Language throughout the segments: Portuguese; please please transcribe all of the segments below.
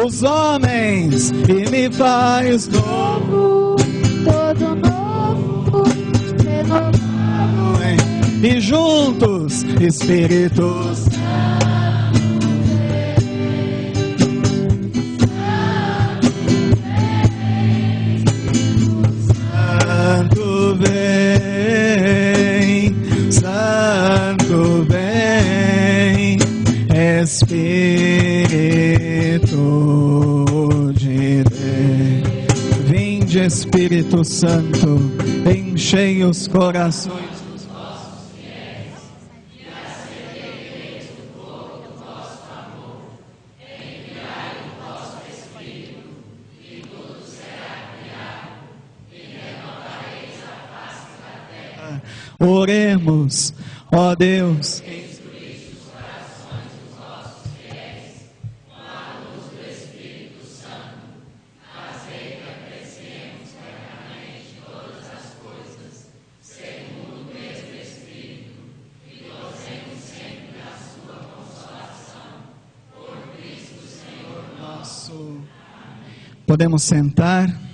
os homens e me faz novo, todo novo, renovado. E juntos, Espíritos Santo vem, Santo vem, Espírito de Deus. Vinde, Espírito Santo, enchei os corações dos vossos fiéis e acendeis o fogo do vosso amor. Enviai o vosso Espírito e tudo será criado e renovareis a face da terra. Oremos, ó Deus, que instruíste os corações dos vossos fiéis com a luz do Espírito Santo. Fazei que apreciemos plenamente todas as coisas, segundo o mesmo Espírito, e gozemos sempre da sua consolação. Por Cristo Senhor nosso. Podemos sentar.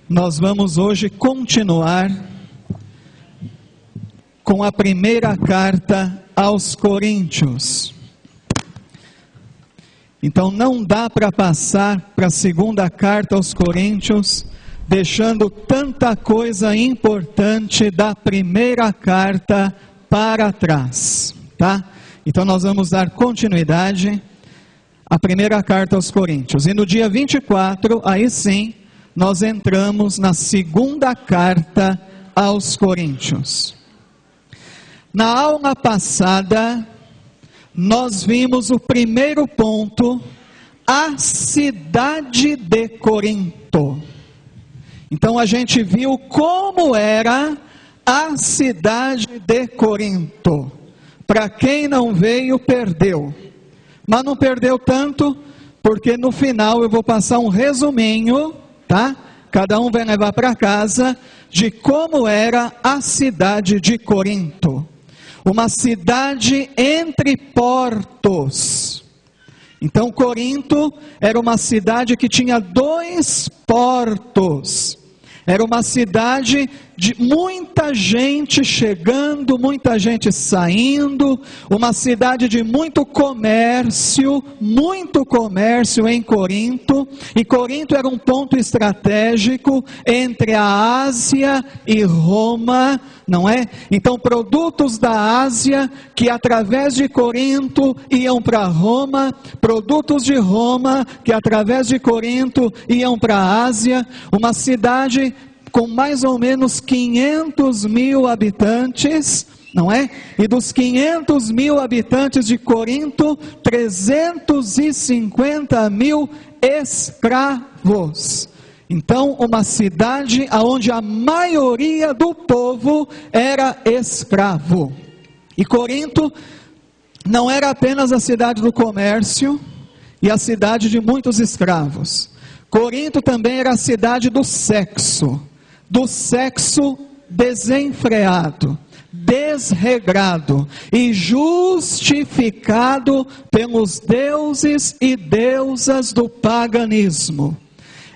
Nós vamos hoje continuar com a primeira carta aos Coríntios. Então não dá para passar para a segunda carta aos Coríntios, deixando tanta coisa importante da primeira carta para trás, tá? Então nós vamos dar continuidade à primeira carta aos Coríntios. E no dia 24, aí sim, nós entramos na segunda carta aos Coríntios. Na aula passada, nós vimos o primeiro ponto, a cidade de Corinto. Então a gente viu como era a cidade de Corinto. Para quem não veio, perdeu. Mas não perdeu tanto, porque no final eu vou passar um resuminho, tá? Cada um vai levar para casa de como era a cidade de Corinto. Uma cidade entre portos. Então Corinto era uma cidade que tinha 2 portos. Era uma cidade de muita gente chegando, muita gente saindo, uma cidade de muito comércio em Corinto, e Corinto era um ponto estratégico entre a Ásia e Roma, não é? Então produtos da Ásia que através de Corinto iam para Roma, produtos de Roma que através de Corinto iam para a Ásia, uma cidade com mais ou menos 500 mil habitantes, não é? E dos 500 mil habitantes de Corinto, 350 mil escravos. Então, uma cidade onde a maioria do povo era escravo. E Corinto não era apenas a cidade do comércio e a cidade de muitos escravos. Corinto também era a cidade do sexo desenfreado, desregrado e justificado pelos deuses e deusas do paganismo.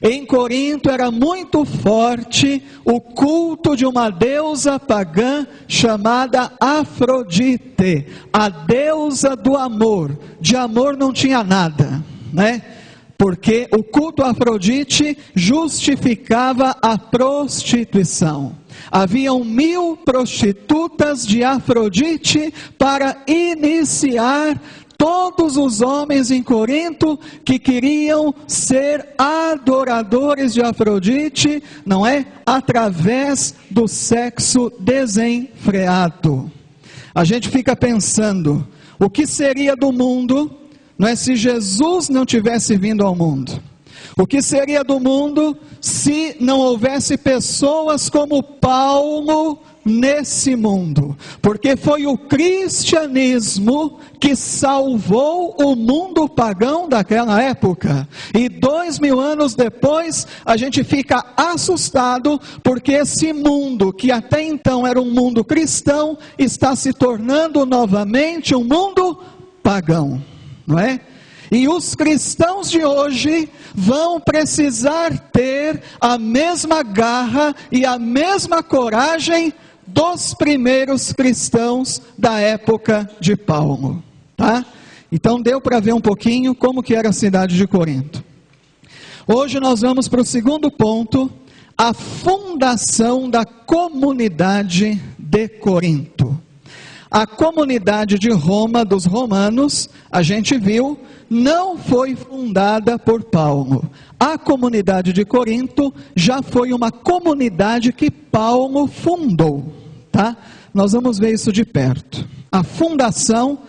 Em Corinto era muito forte o culto de uma deusa pagã chamada Afrodite, a deusa do amor. De amor não tinha nada, né? Porque o culto a Afrodite justificava a prostituição. Haviam 1000 prostitutas de Afrodite para iniciar todos os homens em Corinto que queriam ser adoradores de Afrodite, não é? Através do sexo desenfreado. A gente fica pensando, o que seria do mundo, não é, se Jesus não tivesse vindo ao mundo? O que seria do mundo se não houvesse pessoas como Paulo, nesse mundo, porque foi o cristianismo que salvou o mundo pagão daquela época, e 2000 anos depois, a gente fica assustado, porque esse mundo, que até então era um mundo cristão, está se tornando novamente um mundo pagão, não é? E os cristãos de hoje vão precisar ter a mesma garra e a mesma coragem dos primeiros cristãos da época de Paulo, tá? Então deu para ver um pouquinho como que era a cidade de Corinto. Hoje nós vamos para o segundo ponto, a fundação da comunidade de Corinto. A comunidade de Roma, dos romanos, a gente viu, não foi fundada por Paulo. A comunidade de Corinto já foi uma comunidade que Paulo fundou, tá? Nós vamos ver isso de perto. A fundação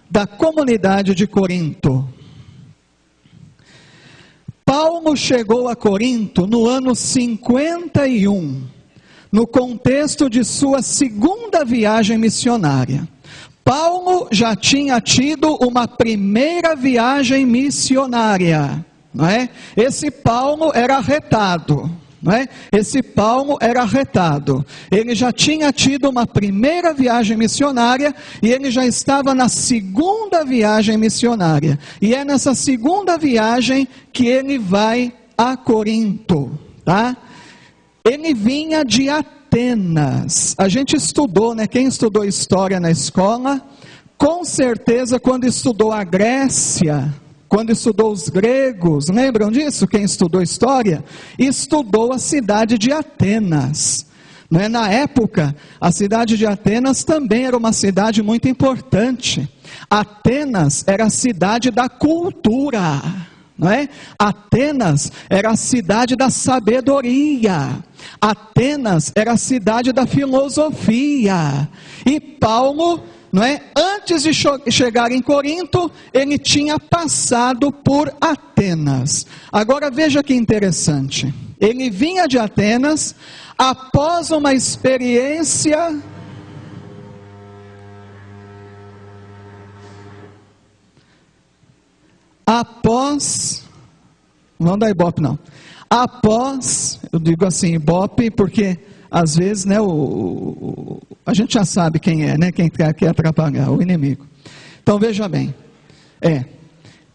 da comunidade de Corinto. Paulo chegou a Corinto no ano 51, no contexto de sua segunda viagem missionária. Paulo já tinha tido uma primeira viagem missionária, não é? Esse Paulo era arretado, não é? Esse Paulo era arretado. Ele já tinha tido uma primeira viagem missionária e ele já estava na segunda viagem missionária. E é nessa segunda viagem que ele vai a Corinto, tá? Ele vinha de Atenas. A gente estudou, né? Quem estudou história na escola, com certeza quando estudou a Grécia, quando estudou os gregos, lembram disso? Quem estudou história, estudou a cidade de Atenas. Não é? Na época, a cidade de Atenas também era uma cidade muito importante. Atenas era a cidade da cultura, não é? Atenas era a cidade da sabedoria. Atenas era a cidade da filosofia. E Paulo, não é? Antes de chegar em Corinto, ele tinha passado por Atenas. Agora veja que interessante. Ele vinha de Atenas após uma experiência não dá ibope não. Eu digo assim, ibope, porque às vezes, né, a gente já sabe quem é, né, quem quer atrapalhar, o inimigo. Então veja bem,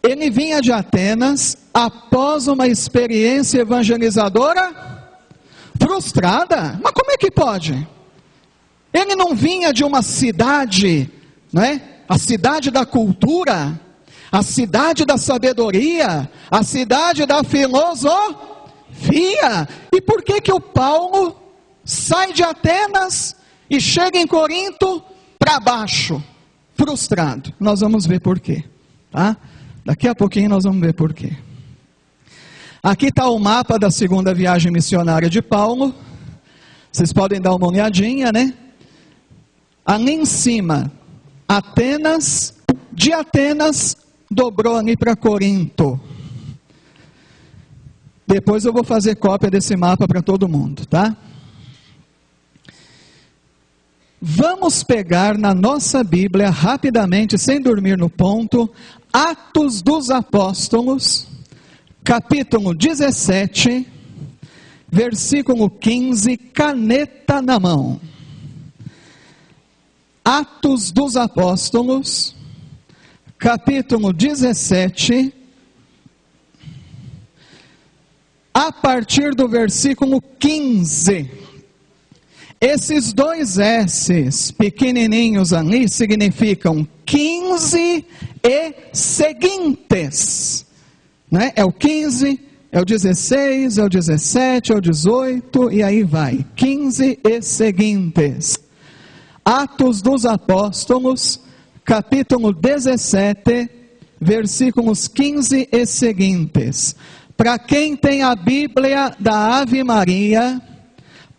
ele vinha de Atenas após uma experiência evangelizadora frustrada. Mas como é que pode? Ele não vinha de uma cidade, né, a cidade da cultura, a cidade da sabedoria, a cidade da filosofia. E por que o Paulo sai de Atenas e chega em Corinto para baixo, frustrado? Nós vamos ver por quê, tá? Daqui a pouquinho nós vamos ver por quê. Aqui está o mapa da segunda viagem missionária de Paulo. Vocês podem dar uma olhadinha, né? Ali em cima, Atenas, de Atenas dobrou ali para Corinto. Depois eu vou fazer cópia desse mapa para todo mundo, tá? Vamos pegar na nossa Bíblia, rapidamente, sem dormir no ponto, Atos dos Apóstolos, capítulo 17, versículo 15, caneta na mão. Atos dos Apóstolos, capítulo 17, a partir do versículo 15. Esses dois S's pequenininhos ali significam 15 e seguintes, né? É o 15, é o 16, é o 17, é o 18 e aí vai, 15 e seguintes. Atos dos Apóstolos, capítulo 17, versículos 15 e seguintes. Para quem tem a Bíblia da Ave Maria,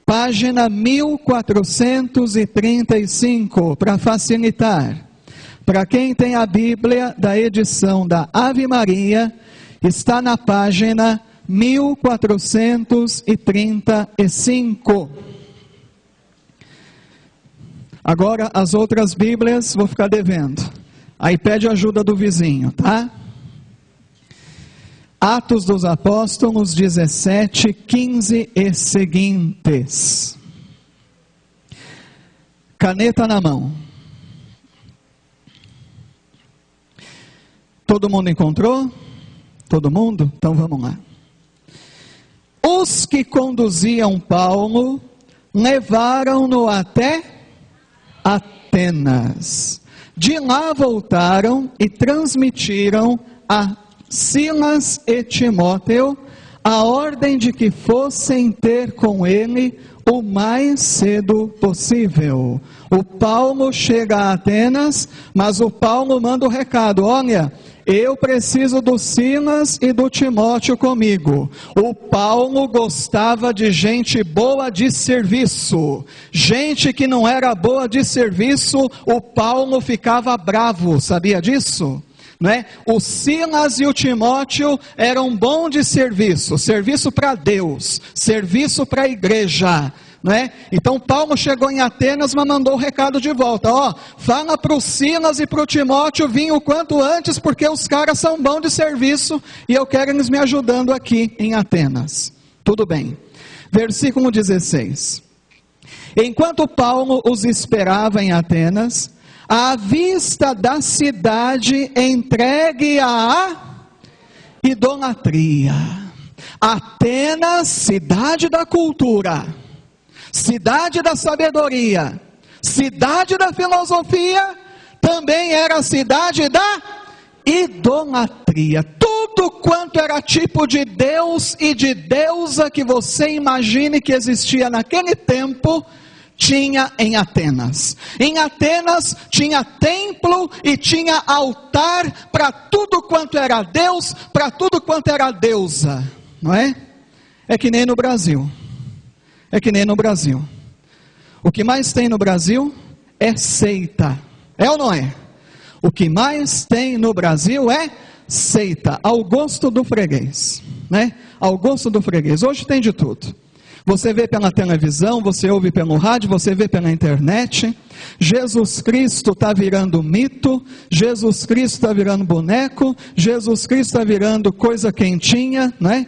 página 1435, para facilitar. Para quem tem a Bíblia da edição da Ave Maria, está na página 1435. Agora, as outras Bíblias, vou ficar devendo. Aí pede ajuda do vizinho, tá? Atos dos Apóstolos 17, 15 e seguintes. Caneta na mão. Todo mundo encontrou? Todo mundo? Então vamos lá. Os que conduziam Paulo levaram-no até Atenas. De lá voltaram e transmitiram a Silas e Timóteo a ordem de que fossem ter com ele o mais cedo possível. O Paulo chega a Atenas, mas o Paulo manda o recado: olha, eu preciso do Silas e do Timóteo comigo. O Paulo gostava de gente boa de serviço. Gente que não era boa de serviço, o Paulo ficava bravo, sabia disso? Não é? O Silas e o Timóteo eram bons de serviço, serviço para Deus, serviço para a igreja, não é? Então Paulo chegou em Atenas, mas mandou o recado de volta: ó, fala para o Silas e para o Timóteo vir o quanto antes, porque os caras são bons de serviço e eu quero eles me ajudando aqui em Atenas. Tudo bem. Versículo 16. Enquanto Paulo os esperava em Atenas, à vista da cidade entregue à idolatria. Atenas, cidade da cultura, cidade da sabedoria, cidade da filosofia, também era a cidade da idolatria. Tudo quanto era tipo de Deus e de deusa que você imagine que existia naquele tempo, tinha em Atenas. Em Atenas tinha templo e tinha altar para tudo quanto era Deus, para tudo quanto era deusa, não é? É que nem no Brasil. É que nem no Brasil. O que mais tem no Brasil é seita. É ou não é? O que mais tem no Brasil é seita, ao gosto do freguês, né? Ao gosto do freguês. Hoje tem de tudo. Você vê pela televisão, você ouve pelo rádio, você vê pela internet. Jesus Cristo está virando mito, Jesus Cristo está virando boneco, Jesus Cristo está virando coisa quentinha, né?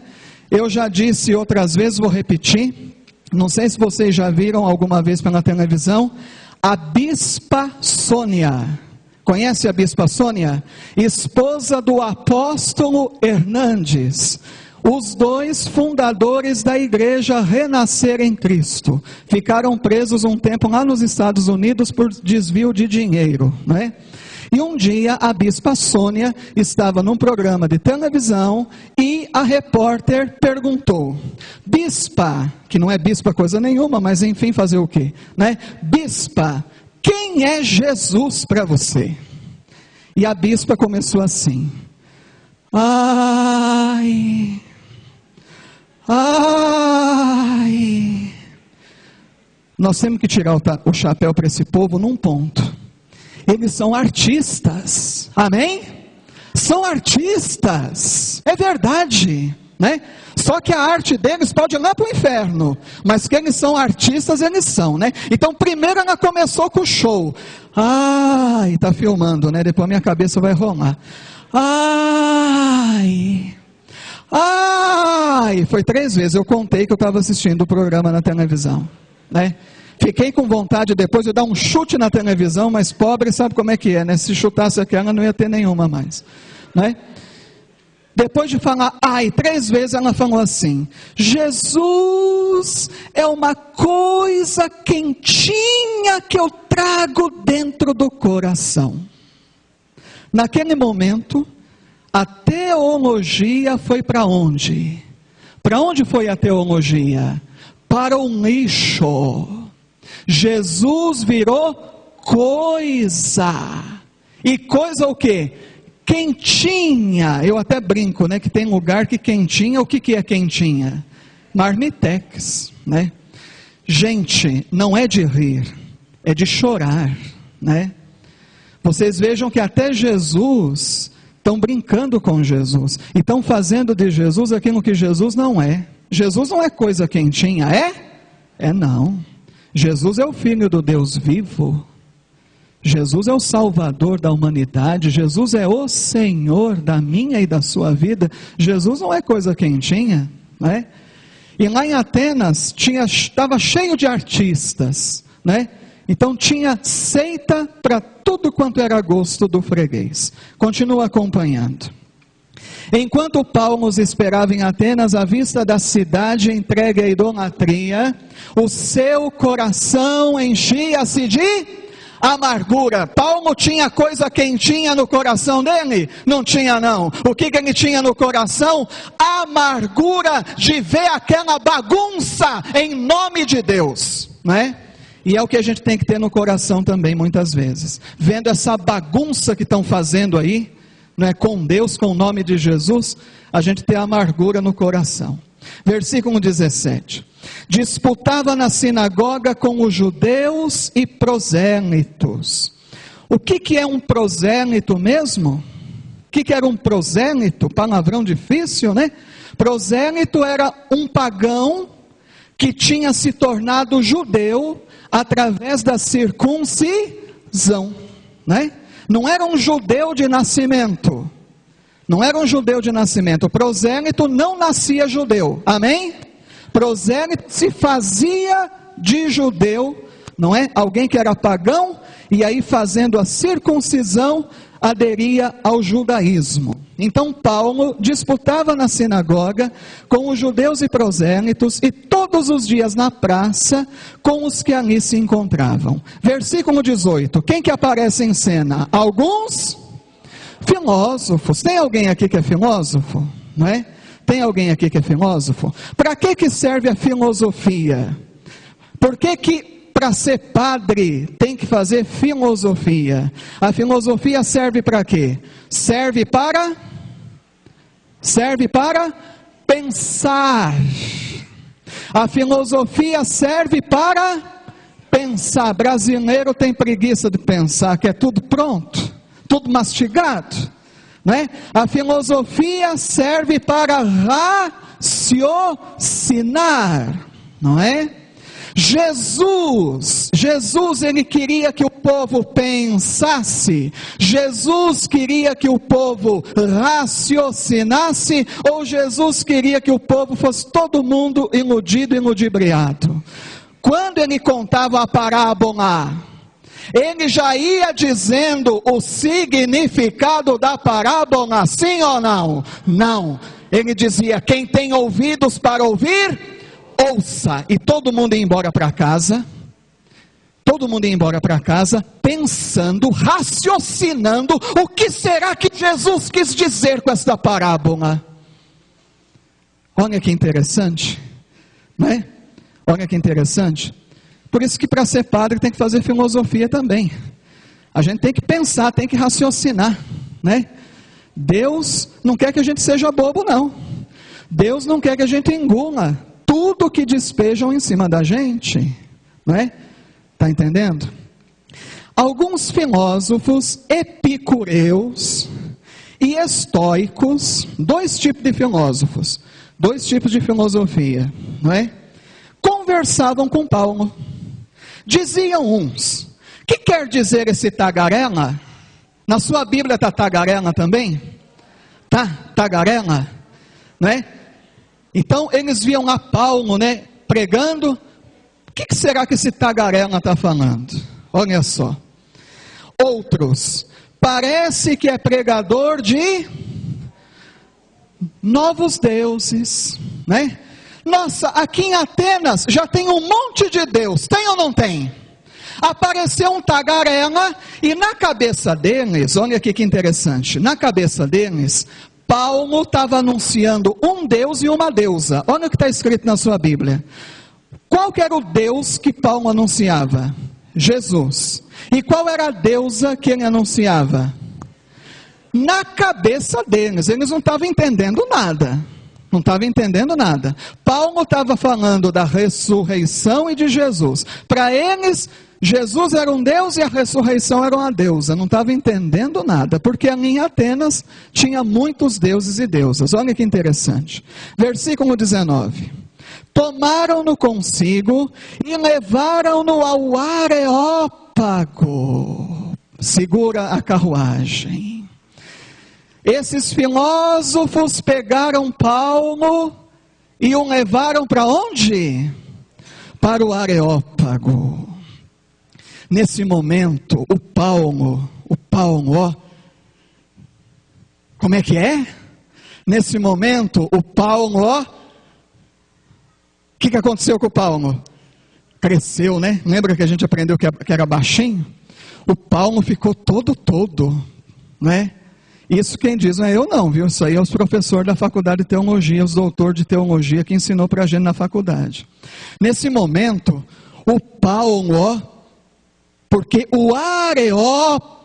Eu já disse outras vezes, vou repetir. Não sei se vocês já viram alguma vez pela televisão, a Bispa Sônia. Conhece a Bispa Sônia? Esposa do apóstolo Hernandes. Os dois fundadores da igreja Renascer em Cristo. Ficaram presos um tempo lá nos Estados Unidos por desvio de dinheiro, né? E um dia a Bispa Sônia estava num programa de televisão e a repórter perguntou: Bispa, que não é bispa coisa nenhuma, mas enfim, fazer o quê, né? Bispa, quem é Jesus para você? E a bispa começou assim: ai, nós temos que tirar o chapéu para esse povo num ponto. Eles são artistas, amém? São artistas, é verdade, né? Só que a arte deles pode ir lá para o inferno, mas que eles são artistas, eles são, né? Então primeiro ela começou com o show. Ai, está filmando, né? Depois a minha cabeça vai rolar. Ai, foi 3 vezes, eu contei que eu estava assistindo o programa na televisão, né? Fiquei com vontade depois de dar um chute na televisão, mas pobre sabe como é que é, né? Se chutasse aquela não ia ter nenhuma mais, né? Depois de falar 3 vezes ela falou assim: Jesus é uma coisa quentinha que eu trago dentro do coração. Naquele momento, a teologia foi para onde? Para onde foi a teologia? Para o lixo. Jesus virou coisa. E coisa o quê? Quentinha. Eu até brinco, né? Que tem lugar que quentinha, o que é quentinha? Marmitex, né? Gente, não é de rir, é de chorar, né? Vocês vejam que até Jesus estão brincando com Jesus e estão fazendo de Jesus aquilo que Jesus não é. Jesus não é coisa quentinha, é? É não. Jesus é o Filho do Deus vivo. Jesus é o Salvador da humanidade. Jesus é o Senhor da minha e da sua vida. Jesus não é coisa quentinha, né? E lá em Atenas estava cheio de artistas, né? Então tinha seita para tudo quanto era gosto do freguês. Continua acompanhando. Enquanto Paulo os esperava em Atenas, à vista da cidade entregue à idolatria, o seu coração enchia-se de amargura. Paulo tinha coisa quentinha no coração dele? Não tinha não. O que ele tinha no coração? Amargura de ver aquela bagunça em nome de Deus, não é? E é o que a gente tem que ter no coração também muitas vezes. Vendo essa bagunça que estão fazendo aí, não é, com Deus, com o nome de Jesus, a gente tem amargura no coração. Versículo 17. Disputava na sinagoga com os judeus e prosélitos. O que é um prosélito mesmo? O que era um prosélito? Palavrão difícil, né? Prosélito era um pagão que tinha se tornado judeu através da circuncisão, né? Não era um judeu de nascimento. Não era um judeu de nascimento. O prosélito não nascia judeu. Amém? Prosélito se fazia de judeu, não é? Alguém que era pagão, e aí fazendo a circuncisão, aderia ao judaísmo. Então Paulo disputava na sinagoga com os judeus e prosélitos, e todos os dias na praça com os que ali se encontravam. Versículo 18, quem que aparece em cena? Alguns filósofos. Tem alguém aqui que é filósofo? Não é? Tem alguém aqui que é filósofo? Para que serve a filosofia? Por que para ser padre tem que fazer filosofia? A filosofia serve para quê? Serve para pensar. A filosofia serve para pensar. Brasileiro tem preguiça de pensar, que é tudo pronto, tudo mastigado, né? A filosofia serve para raciocinar, não é? Jesus, ele queria que o povo pensasse, Jesus queria que o povo raciocinasse, ou Jesus queria que o povo fosse todo mundo iludido e ludibriado? Quando ele contava a parábola, ele já ia dizendo o significado da parábola, sim ou não? Não, ele dizia, quem tem ouvidos para ouvir, ouça. E todo mundo ia embora para casa, pensando, raciocinando, o que será que Jesus quis dizer com esta parábola? Olha que interessante, não é? Olha que interessante. Por isso que para ser padre tem que fazer filosofia também. A gente tem que pensar, tem que raciocinar, né? Deus não quer que a gente seja bobo, não. Deus não quer que a gente engula tudo que despejam em cima da gente, não é? Está entendendo? Alguns filósofos epicureus e estoicos, dois tipos de filósofos, dois tipos de filosofia, não é? Conversavam com Paulo. Diziam uns, o que quer dizer esse tagarela? Na sua Bíblia está tagarela também? Tá, tagarela, não é? Então eles viam lá Paulo, né, pregando. O que será que esse tagarela está falando? Olha só. Outros, parece que é pregador de novos deuses, né? Nossa, aqui em Atenas já tem um monte de Deus, tem ou não tem? Apareceu um tagarela, e na cabeça deles, olha aqui que interessante, na cabeça deles, Paulo estava anunciando um Deus e uma deusa. Olha o que está escrito na sua Bíblia. Qual que era o Deus que Paulo anunciava? Jesus. E qual era a deusa que ele anunciava? Na cabeça deles, eles não estavam entendendo nada. Não estava entendendo nada. Paulo estava falando da ressurreição e de Jesus. Para eles, Jesus era um Deus e a ressurreição era uma deusa. Não estava entendendo nada, porque ali em Atenas tinha muitos deuses e deusas. Olha que interessante. Versículo 19. tomaram-no consigo e levaram-no ao Areópago. Segura a carruagem. Esses filósofos pegaram Paulo e o levaram para onde? Para o Areópago. Nesse momento, o Paulo, ó, como é que é? Nesse momento, o Paulo, ó, o que aconteceu com o Paulo? Cresceu, né? Lembra que a gente aprendeu que era baixinho? O Paulo ficou todo, né? Isso quem diz não é eu não, viu? Isso aí é os professores da faculdade de teologia, os doutores de teologia que ensinou para a gente na faculdade. Nesse momento, o Paulo, ó, porque o Areópago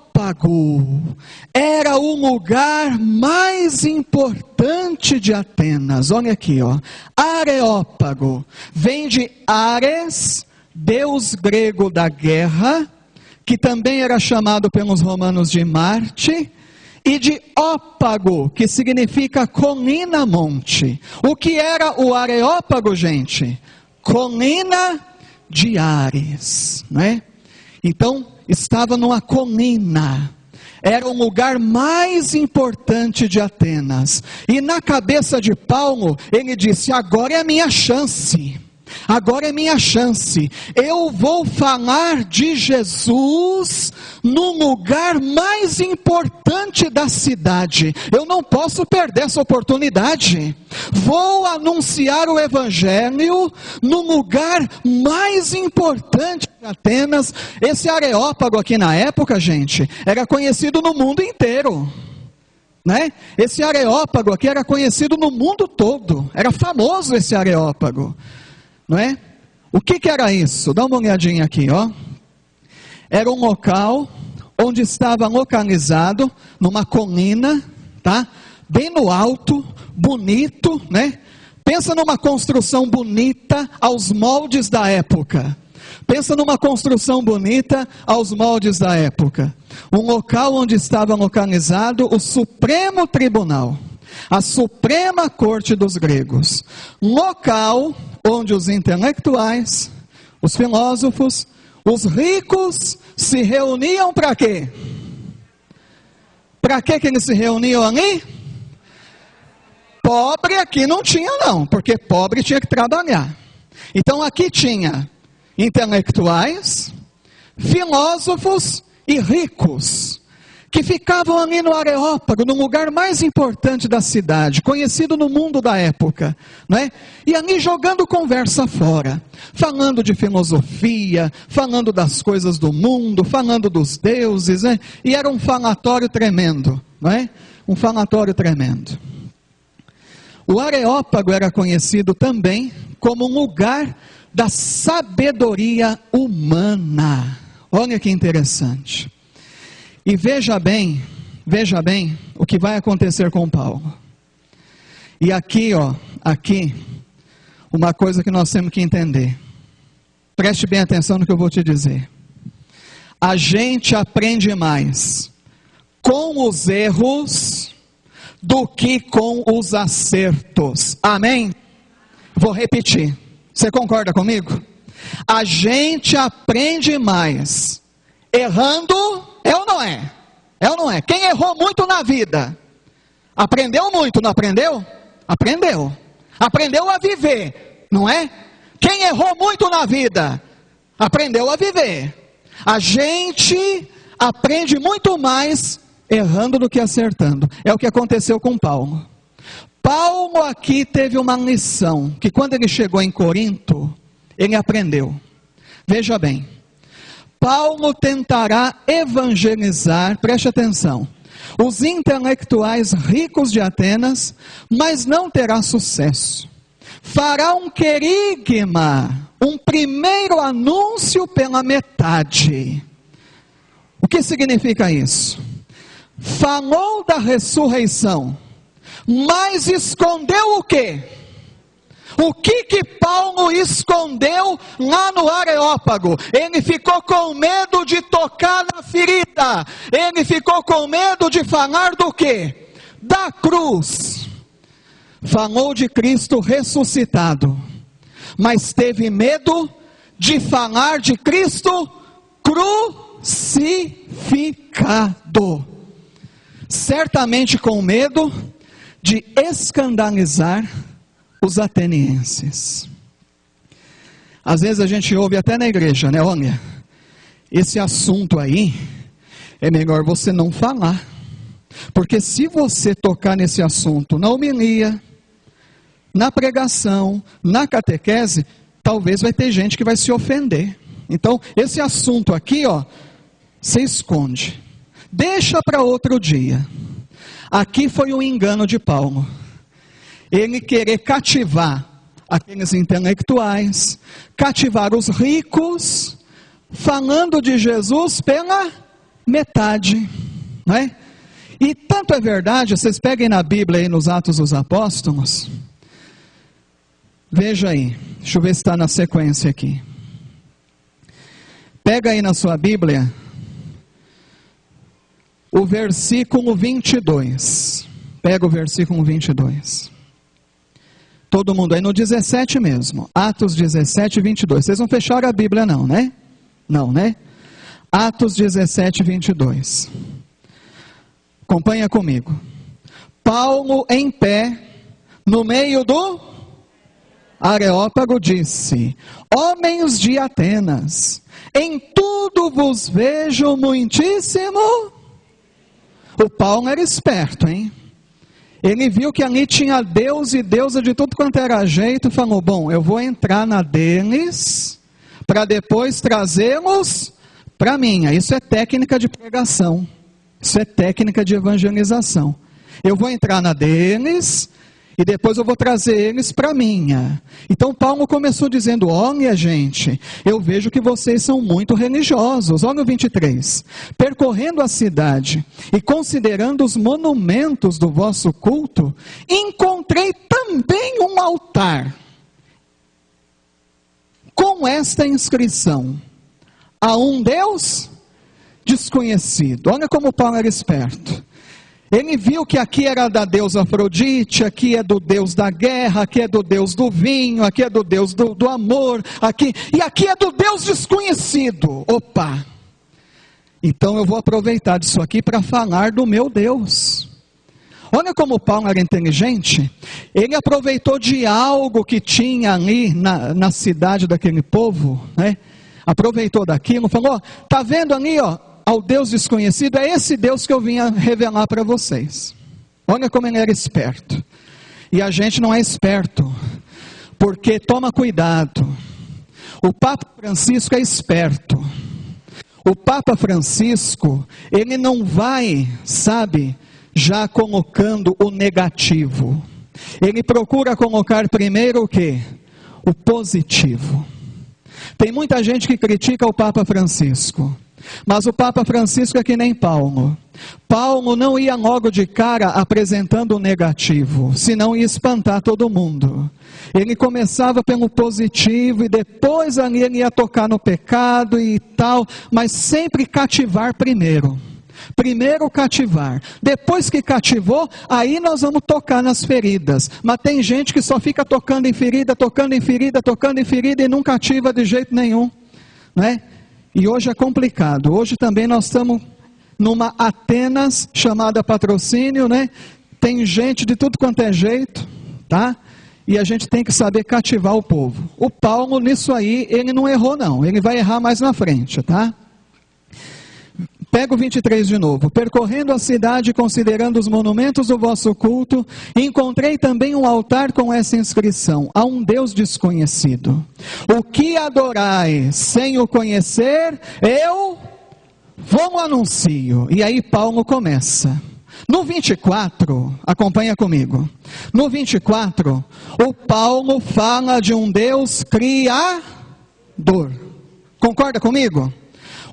era o lugar mais importante de Atenas. Olha aqui, ó. Areópago vem de Ares, deus grego da guerra, que também era chamado pelos romanos de Marte, e de Ópago, que significa colina monte. O que era o Areópago, gente? Colina de Ares, né? Então, estava numa colina. Era o lugar mais importante de Atenas. E na cabeça de Paulo, ele disse: agora é a minha chance. Agora é minha chance. Eu vou falar de Jesus no lugar mais importante da cidade. Eu não posso perder essa oportunidade. Vou anunciar o Evangelho no lugar mais importante de Atenas. Esse Areópago aqui na época, gente, era conhecido no mundo inteiro, né? Esse Areópago aqui era conhecido no mundo todo. Era famoso esse Areópago, não é? O que era isso? Dá uma olhadinha aqui, ó. Era um local onde estava localizado numa colina, tá? Bem no alto, bonito, né? Pensa numa construção bonita aos moldes da época. Pensa numa construção bonita aos moldes da época. Um local onde estava localizado o Supremo Tribunal, a Suprema Corte dos gregos. Local onde os intelectuais, os filósofos, os ricos se reuniam para quê? Para que eles se reuniam ali? Pobre aqui não tinha não, porque pobre tinha que trabalhar. Então aqui tinha intelectuais, filósofos e ricos, que ficavam ali no Areópago, no lugar mais importante da cidade, conhecido no mundo da época, né? E ali jogando conversa fora, falando de filosofia, falando das coisas do mundo, falando dos deuses, né? E era um falatório tremendo, né? Um falatório tremendo. O Areópago era conhecido também como um lugar da sabedoria humana. Olha que interessante. E veja bem o que vai acontecer com Paulo. E aqui, ó, uma coisa que nós temos que entender. Preste bem atenção no que eu vou te dizer. A gente aprende mais com os erros do que com os acertos. Amém? Vou repetir. Você concorda comigo? A gente aprende mais errando. É ou não é? É ou não é? Quem errou muito na vida, aprendeu muito, não aprendeu? Aprendeu. Aprendeu a viver, não é? Quem errou muito na vida, aprendeu a viver. A gente aprende muito mais errando do que acertando. É o que aconteceu com Paulo. Paulo aqui teve uma lição, que quando ele chegou em Corinto, ele aprendeu. Veja bem. Paulo tentará evangelizar, preste atenção, os intelectuais ricos de Atenas, mas não terá sucesso. Fará um querigma, um primeiro anúncio pela metade. O que significa isso? Falou da ressurreição, mas escondeu o quê? O que Paulo escondeu lá no Areópago? Ele ficou com medo de tocar na ferida. Ele ficou com medo de falar do quê? Da cruz. Falou de Cristo ressuscitado, mas teve medo de falar de Cristo crucificado. Certamente com medo de escandalizar os atenienses. Às vezes a gente ouve até na igreja, né? Olha, esse assunto aí, é melhor você não falar. Porque se você tocar nesse assunto na homilia, na pregação, na catequese, talvez vai ter gente que vai se ofender. Então, esse assunto aqui, ó, você esconde. Deixa para outro dia. Aqui foi um engano de Paulo. Ele querer cativar aqueles intelectuais, cativar os ricos, falando de Jesus pela metade, não é? E tanto é verdade, vocês peguem na Bíblia aí nos Atos dos Apóstolos, veja aí, deixa eu ver se está na sequência aqui. Pega aí na sua Bíblia, o versículo 22, pega o versículo 22. Todo mundo aí no 17 mesmo, Atos 17, 22. Vocês não fecharam a Bíblia não, né? Não, né? Atos 17, 22. Acompanha comigo. Paulo em pé, no meio do Areópago, disse: homens de Atenas, em tudo vos vejo muitíssimo. O Paulo era esperto, hein? Ele viu que ali tinha Deus e deusa de tudo quanto era jeito, falou: bom, eu vou entrar na deles, para depois trazê-los para mim. Isso é técnica de pregação, isso é técnica de evangelização. Eu vou entrar na deles, e depois eu vou trazer eles para a minha. Então Paulo começou dizendo: olha gente, eu vejo que vocês são muito religiosos. Olha o 23. Percorrendo a cidade e considerando os monumentos do vosso culto, encontrei também um altar com esta inscrição: a um Deus desconhecido. Olha como Paulo era esperto. Ele viu que aqui era da deusa Afrodite, aqui é do Deus da guerra, aqui é do Deus do vinho, aqui é do Deus do amor, e aqui é do Deus desconhecido. Opa! Então eu vou aproveitar disso aqui para falar do meu Deus. Olha como Paulo era inteligente. Ele aproveitou de algo que tinha ali na cidade daquele povo, né? Aproveitou daquilo, falou: tá vendo ali, ó, ao Deus desconhecido? É esse Deus que eu vinha revelar para vocês. Olha como ele era esperto. E a gente não é esperto, porque toma cuidado. O Papa Francisco é esperto. O Papa Francisco, ele não vai, sabe, já colocando o negativo. Ele procura colocar primeiro o quê? O positivo. Tem muita gente que critica o Papa Francisco. Mas o Papa Francisco é que nem Paulo. Paulo não ia logo de cara apresentando o negativo, senão ia espantar todo mundo. Ele começava pelo positivo e depois ali ele ia tocar no pecado e tal, mas sempre cativar primeiro. Primeiro cativar, depois que cativou, aí nós vamos tocar nas feridas. Mas tem gente que só fica tocando em ferida, tocando em ferida, tocando em ferida e não cativa de jeito nenhum, né? E hoje é complicado. Hoje também nós estamos numa Atenas chamada patrocínio, né? Tem gente de tudo quanto é jeito, tá? E a gente tem que saber cativar o povo. O Paulo nisso aí, ele não errou não, ele vai errar mais na frente, tá? Pega o 23 de novo. Percorrendo a cidade, considerando os monumentos do vosso culto, encontrei também um altar com essa inscrição: a um Deus desconhecido. O que adorais sem o conhecer, eu vos anuncio. E aí Paulo começa. No 24, acompanha comigo. No 24, o Paulo fala de um Deus criador. Concorda comigo?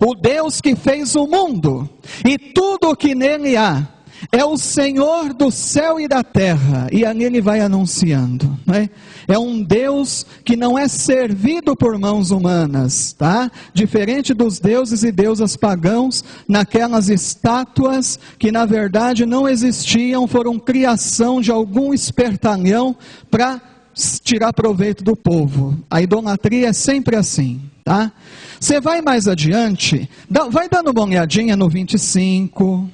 O Deus que fez o mundo e tudo o que nele há, é o Senhor do céu e da terra, e ali ele vai anunciando, né? É um Deus que não é servido por mãos humanas, tá? Diferente dos deuses e deusas pagãos, naquelas estátuas que na verdade não existiam, foram criação de algum espertalhão para tirar proveito do povo. A idolatria é sempre assim, tá? Você vai mais adiante, vai dando uma olhadinha no 25,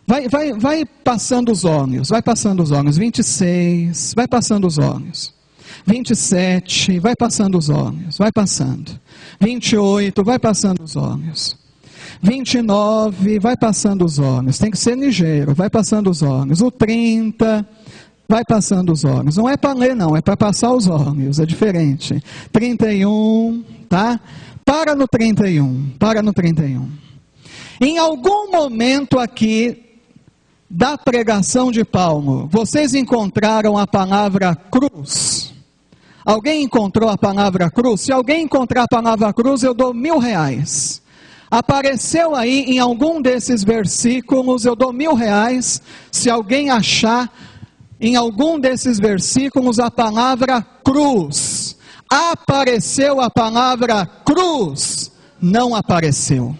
vai passando os olhos, 26, vai passando os olhos, 27, vai passando os olhos, vai passando, 28, vai passando os olhos, 29, vai passando os olhos, tem que ser ligeiro, vai passando os olhos, o 30, vai passando os olhos, não é para ler não, é para passar os olhos, é diferente, 31, tá? Para no 31. Em algum momento aqui da pregação de Paulo, vocês encontraram a palavra cruz? Alguém encontrou a palavra cruz? Se alguém encontrar a palavra cruz, eu dou R$1.000. Apareceu aí em algum desses versículos, eu dou R$1.000. Se alguém achar em algum desses versículos a palavra cruz. Apareceu a palavra cruz? Não apareceu.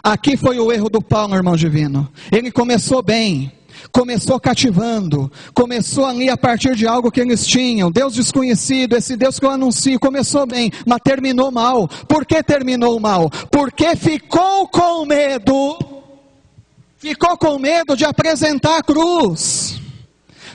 Aqui foi o erro do Paulo, irmão divino. Ele começou bem, começou cativando, começou ali a partir de algo que eles tinham, Deus desconhecido, esse Deus que eu anuncio, começou bem, mas terminou mal. Por que terminou mal? Porque ficou com medo de apresentar a cruz.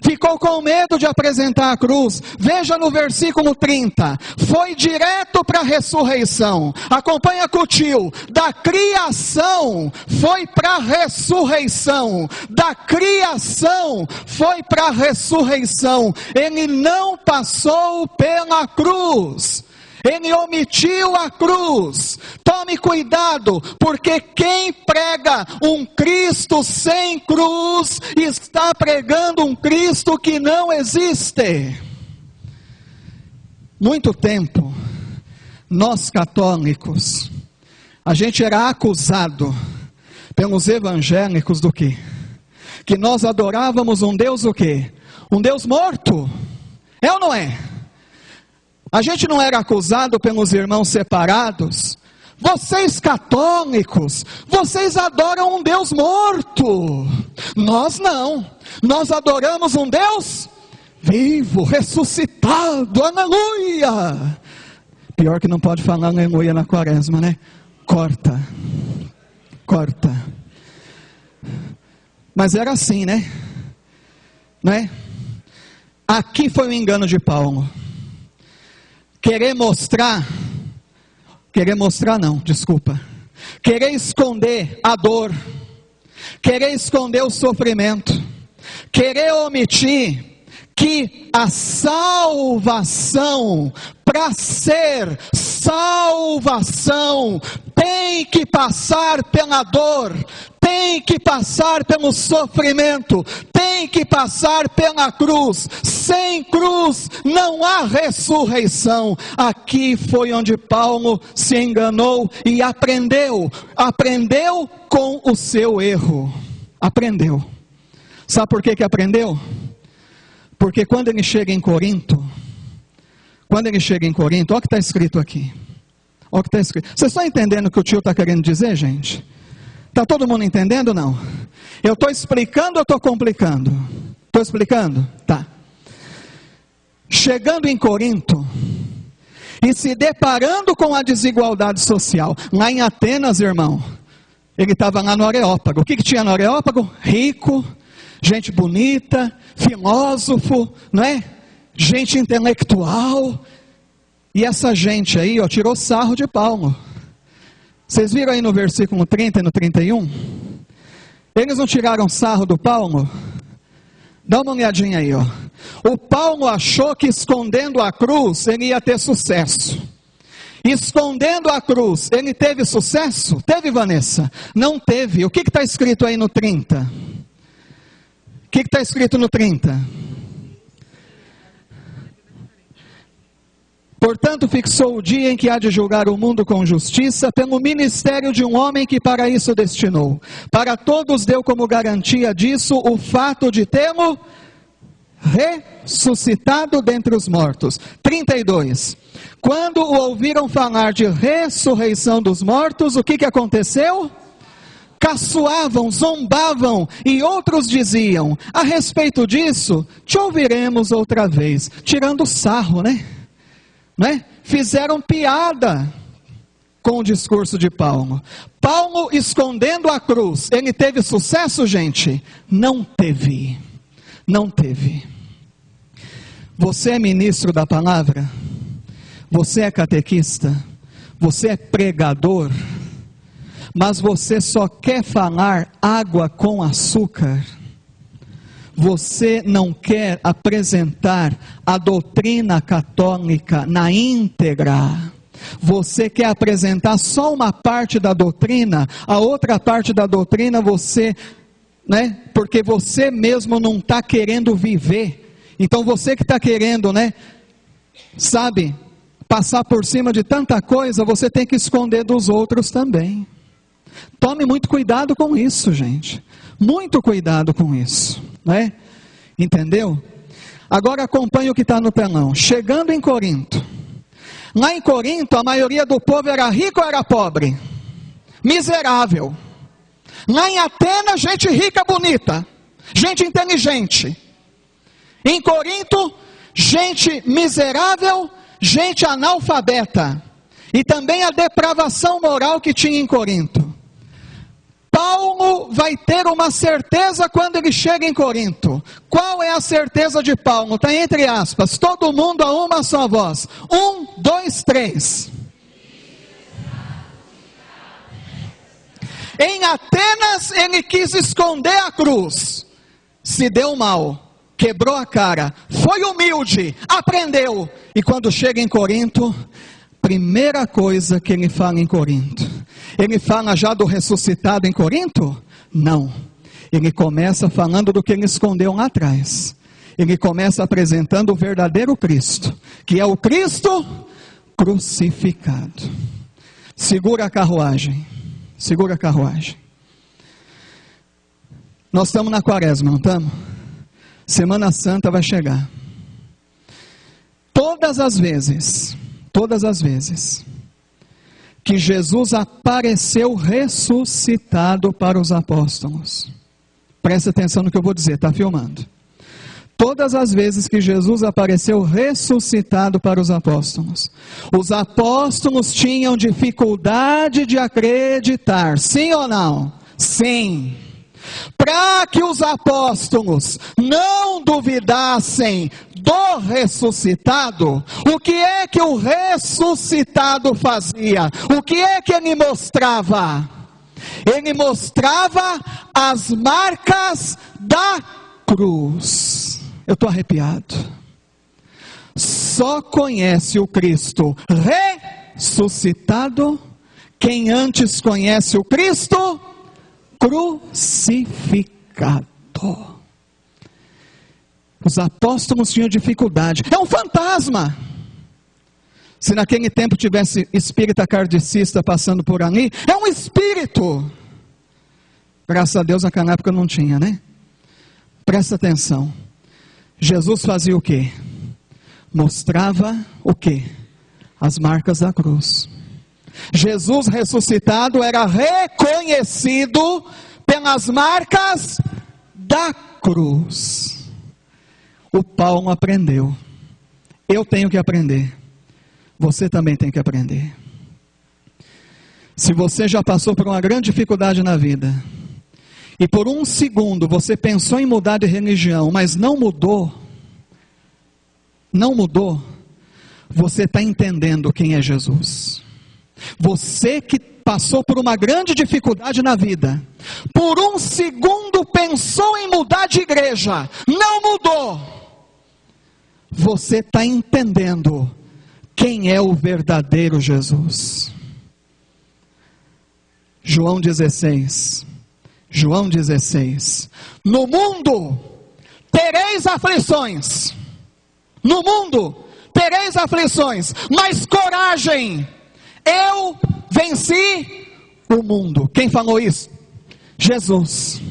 Ficou com medo de apresentar a cruz. Veja no versículo 30. Foi direto para a ressurreição. Acompanha com o tio. Da criação foi para a ressurreição. Da criação foi para a ressurreição. Ele não passou pela cruz. Ele omitiu a cruz. Tome cuidado, porque quem prega um Cristo sem cruz, está pregando um Cristo que não existe. Muito tempo, nós católicos, a gente era acusado pelos evangélicos do quê? Que nós adorávamos um Deus o quê? Um Deus morto. É ou não é? A gente não era acusado pelos irmãos separados. Vocês católicos, vocês adoram um Deus morto. Nós não. Nós adoramos um Deus vivo, ressuscitado. Aleluia. Pior que não pode falar aleluia na quaresma, né? Corta. Mas era assim, né? Aqui foi o engano de Paulo. Querer esconder a dor, querer esconder o sofrimento, querer omitir que a salvação, para ser salvação, tem que passar pela dor, tem que passar pelo sofrimento, tem que passar pela cruz. Sem cruz não há ressurreição. Aqui foi onde Paulo se enganou e aprendeu com o seu erro. Aprendeu. Sabe por que aprendeu? Porque quando ele chega em Corinto, olha o que está escrito aqui. Olha o que está escrito. Vocês estão entendendo o que o tio está querendo dizer, gente? Está todo mundo entendendo ou não? Eu estou explicando ou estou complicando? Estou explicando? Tá. Chegando em Corinto e se deparando com a desigualdade social. Lá em Atenas, irmão, ele estava lá no Areópago. O que tinha no Areópago? Rico, gente bonita, filósofo, não é? Gente intelectual. E essa gente aí, ó, tirou sarro de Paulo. Vocês viram aí no versículo 30 e no 31? Eles não tiraram sarro do Paulo? Dá uma olhadinha aí, ó. O Paulo achou que escondendo a cruz ele ia ter sucesso. Escondendo a cruz, ele teve sucesso? Teve, Vanessa? Não teve. O que está escrito aí no 30? O que está escrito no 30? Portanto, fixou o dia em que há de julgar o mundo com justiça, pelo ministério de um homem que para isso destinou. Para todos deu como garantia disso o fato de tê-lo ressuscitado dentre os mortos. 32. Quando o ouviram falar de ressurreição dos mortos, o que aconteceu? caçoavam, zombavam, e outros diziam: a respeito disso, te ouviremos outra vez. Tirando sarro, né? Fizeram piada com o discurso de Paulo. Paulo escondendo a cruz, ele teve sucesso, gente? Não teve. Não teve. Você é ministro da palavra? Você é catequista? Você é pregador? Mas você só quer falar água com açúcar? Você não quer apresentar a doutrina católica na íntegra? Você quer apresentar só uma parte da doutrina, a outra parte da doutrina você, porque você mesmo não está querendo viver. Então você que está querendo, passar por cima de tanta coisa, você tem que esconder dos outros também. Tome muito cuidado com isso, gente. Muito cuidado com isso, Entendeu? Agora acompanhe o que está no telão. Chegando em Corinto. Lá em Corinto, a maioria do povo era rico ou era pobre? Miserável. Lá em Atenas, gente rica, bonita. Gente inteligente. Em Corinto, gente miserável, gente analfabeta. E também a depravação moral que tinha em Corinto. Paulo vai ter uma certeza quando ele chega em Corinto. Qual é a certeza de Paulo? Está entre aspas. Todo mundo a uma só voz. 1, 2, 3. Em Atenas ele quis esconder a cruz. Se deu mal. Quebrou a cara. Foi humilde. Aprendeu. E quando chega em Corinto, primeira coisa que ele fala em Corinto. Ele fala já do ressuscitado em Corinto? Não. Ele começa falando do que ele escondeu lá atrás. Ele começa apresentando o verdadeiro Cristo, que é o Cristo crucificado. Segura a carruagem. Segura a carruagem. Nós estamos na quaresma, não estamos? Semana Santa vai chegar. Todas as vezes que Jesus apareceu ressuscitado para os apóstolos. Presta atenção no que eu vou dizer, está filmando. Todas as vezes que Jesus apareceu ressuscitado para os apóstolos tinham dificuldade de acreditar, sim ou não? Sim. Para que os apóstolos não duvidassem do ressuscitado, o que é que o ressuscitado fazia? O que é que ele mostrava? Ele mostrava as marcas da cruz. Eu estou arrepiado. Só conhece o Cristo ressuscitado quem antes conhece o Cristo crucificado. Os apóstolos tinham dificuldade. É um fantasma. Se naquele tempo tivesse espírita kardecista passando por ali, é um espírito. Graças a Deus naquela época não tinha, Presta atenção. Jesus fazia o quê? Mostrava o quê? As marcas da cruz. Jesus ressuscitado era reconhecido pelas marcas da cruz. O Paulo aprendeu. Eu tenho que aprender. Você também tem que aprender. Se você já passou por uma grande dificuldade na vida, e por um segundo você pensou em mudar de religião, mas não mudou, você está entendendo quem é Jesus. Você que passou por uma grande dificuldade na vida, por um segundo pensou em mudar de igreja, não mudou, você está entendendo quem é o verdadeiro Jesus. João 16, no mundo tereis aflições, mas coragem, eu venci o mundo. Quem falou isso? Jesus.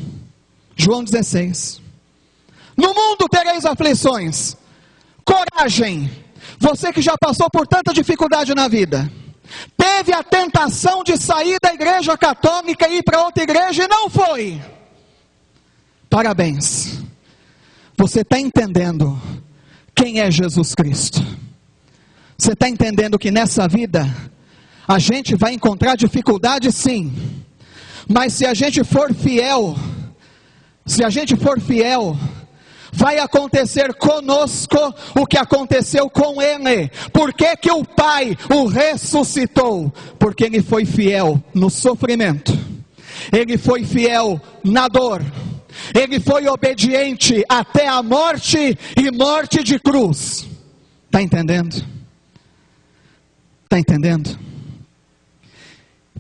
João 16. No mundo tereis aflições. Coragem. Você que já passou por tanta dificuldade na vida. Teve a tentação de sair da igreja católica e ir para outra igreja e não foi. Parabéns. Você está entendendo quem é Jesus Cristo. Você está entendendo que nessa vida a gente vai encontrar dificuldade, sim. Mas se a gente for fiel, vai acontecer conosco o que aconteceu com ele. Por que que o Pai o ressuscitou? Porque ele foi fiel no sofrimento. Ele foi fiel na dor. Ele foi obediente até a morte e morte de cruz. Está entendendo? Está entendendo?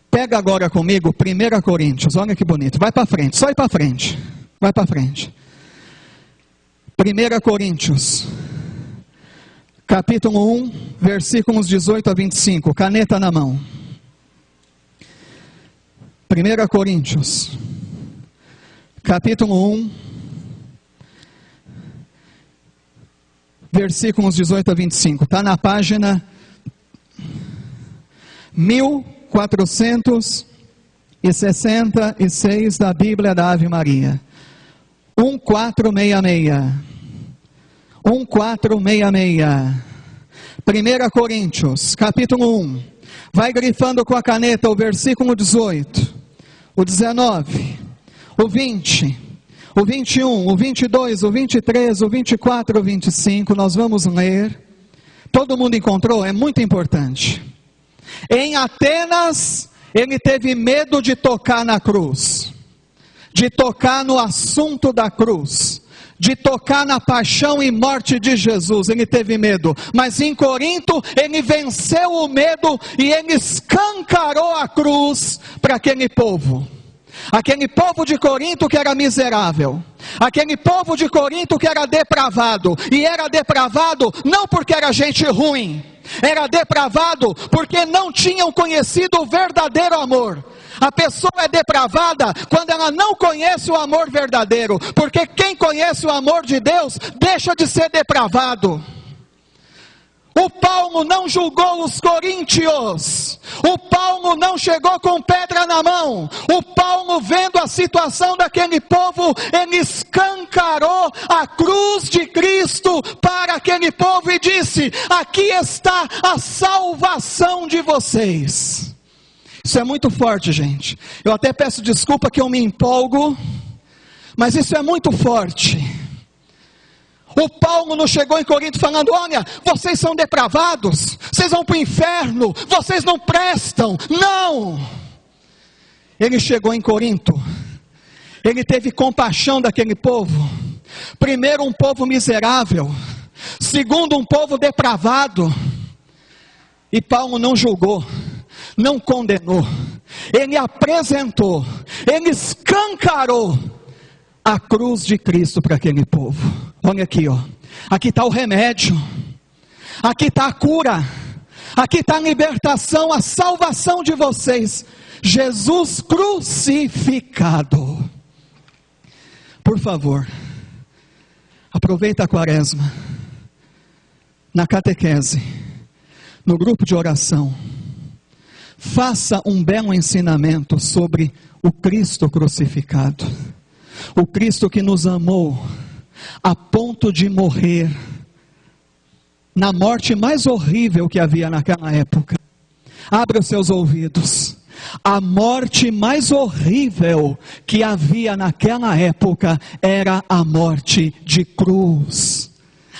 Pega agora comigo 1 Coríntios, olha que bonito. Vai para frente, só ir para frente. Vai para frente. 1 Coríntios, capítulo 1, versículos 18 a 25. Caneta na mão. 1 Coríntios, capítulo 1, versículos 18 a 25. Está na página 1466 da Bíblia da Ave Maria. 1466. 1466. 1 Coríntios, capítulo 1. Vai grifando com a caneta o versículo 18, o 19, o 20, o 21, o 22, o 23, o 24, o 25. Nós vamos ler. Todo mundo encontrou? É muito importante. Em Atenas, ele teve medo de tocar na cruz, de tocar no assunto da cruz, de tocar na paixão e morte de Jesus. Ele teve medo, mas em Corinto ele venceu o medo e ele escancarou a cruz para aquele povo de Corinto que era miserável, aquele povo de Corinto que era depravado, e era depravado não porque era gente ruim, era depravado porque não tinham conhecido o verdadeiro amor. A pessoa é depravada quando ela não conhece o amor verdadeiro, porque quem conhece o amor de Deus deixa de ser depravado. O Paulo não julgou os coríntios, o Paulo não chegou com pedra na mão. O Paulo, vendo a situação daquele povo, ele escancarou a cruz de Cristo para aquele povo e disse: aqui está a salvação de vocês. Isso é muito forte, gente. Eu até peço desculpa que eu me empolgo, mas isso é muito forte. O Paulo não chegou em Corinto falando: olha, vocês são depravados, vocês vão para o inferno, vocês não prestam. Não! Ele chegou em Corinto, ele teve compaixão daquele povo. Primeiro, um povo miserável. Segundo, um povo depravado. E Paulo não julgou, não condenou. Ele apresentou, ele escancarou a cruz de Cristo para aquele povo. Olha aqui, ó. Aqui está o remédio, aqui está a cura, aqui está a libertação, a salvação de vocês. Jesus crucificado. Por favor, aproveita a quaresma, na catequese, no grupo de oração, faça um belo ensinamento sobre o Cristo crucificado. O Cristo que nos amou a ponto de morrer na morte mais horrível que havia naquela época. Abra os seus ouvidos. A morte mais horrível que havia naquela época era a morte de cruz.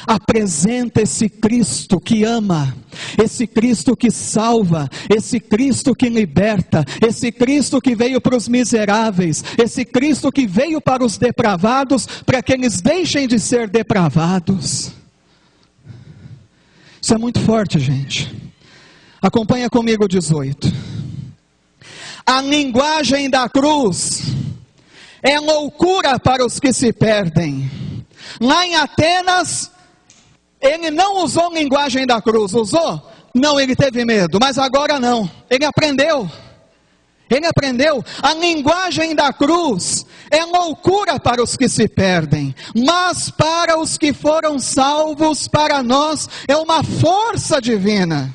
Apresenta esse Cristo que ama, esse Cristo que salva, esse Cristo que liberta, esse Cristo que veio para os miseráveis, esse Cristo que veio para os depravados, para que eles deixem de ser depravados. Isso é muito forte, gente. Acompanha comigo o 18. A linguagem da cruz é loucura para os que se perdem. Lá em Atenas, ele não usou linguagem da cruz. Usou? Não, ele teve medo, mas agora não. Ele aprendeu. A linguagem da cruz é loucura para os que se perdem, mas para os que foram salvos, para nós, é uma força divina.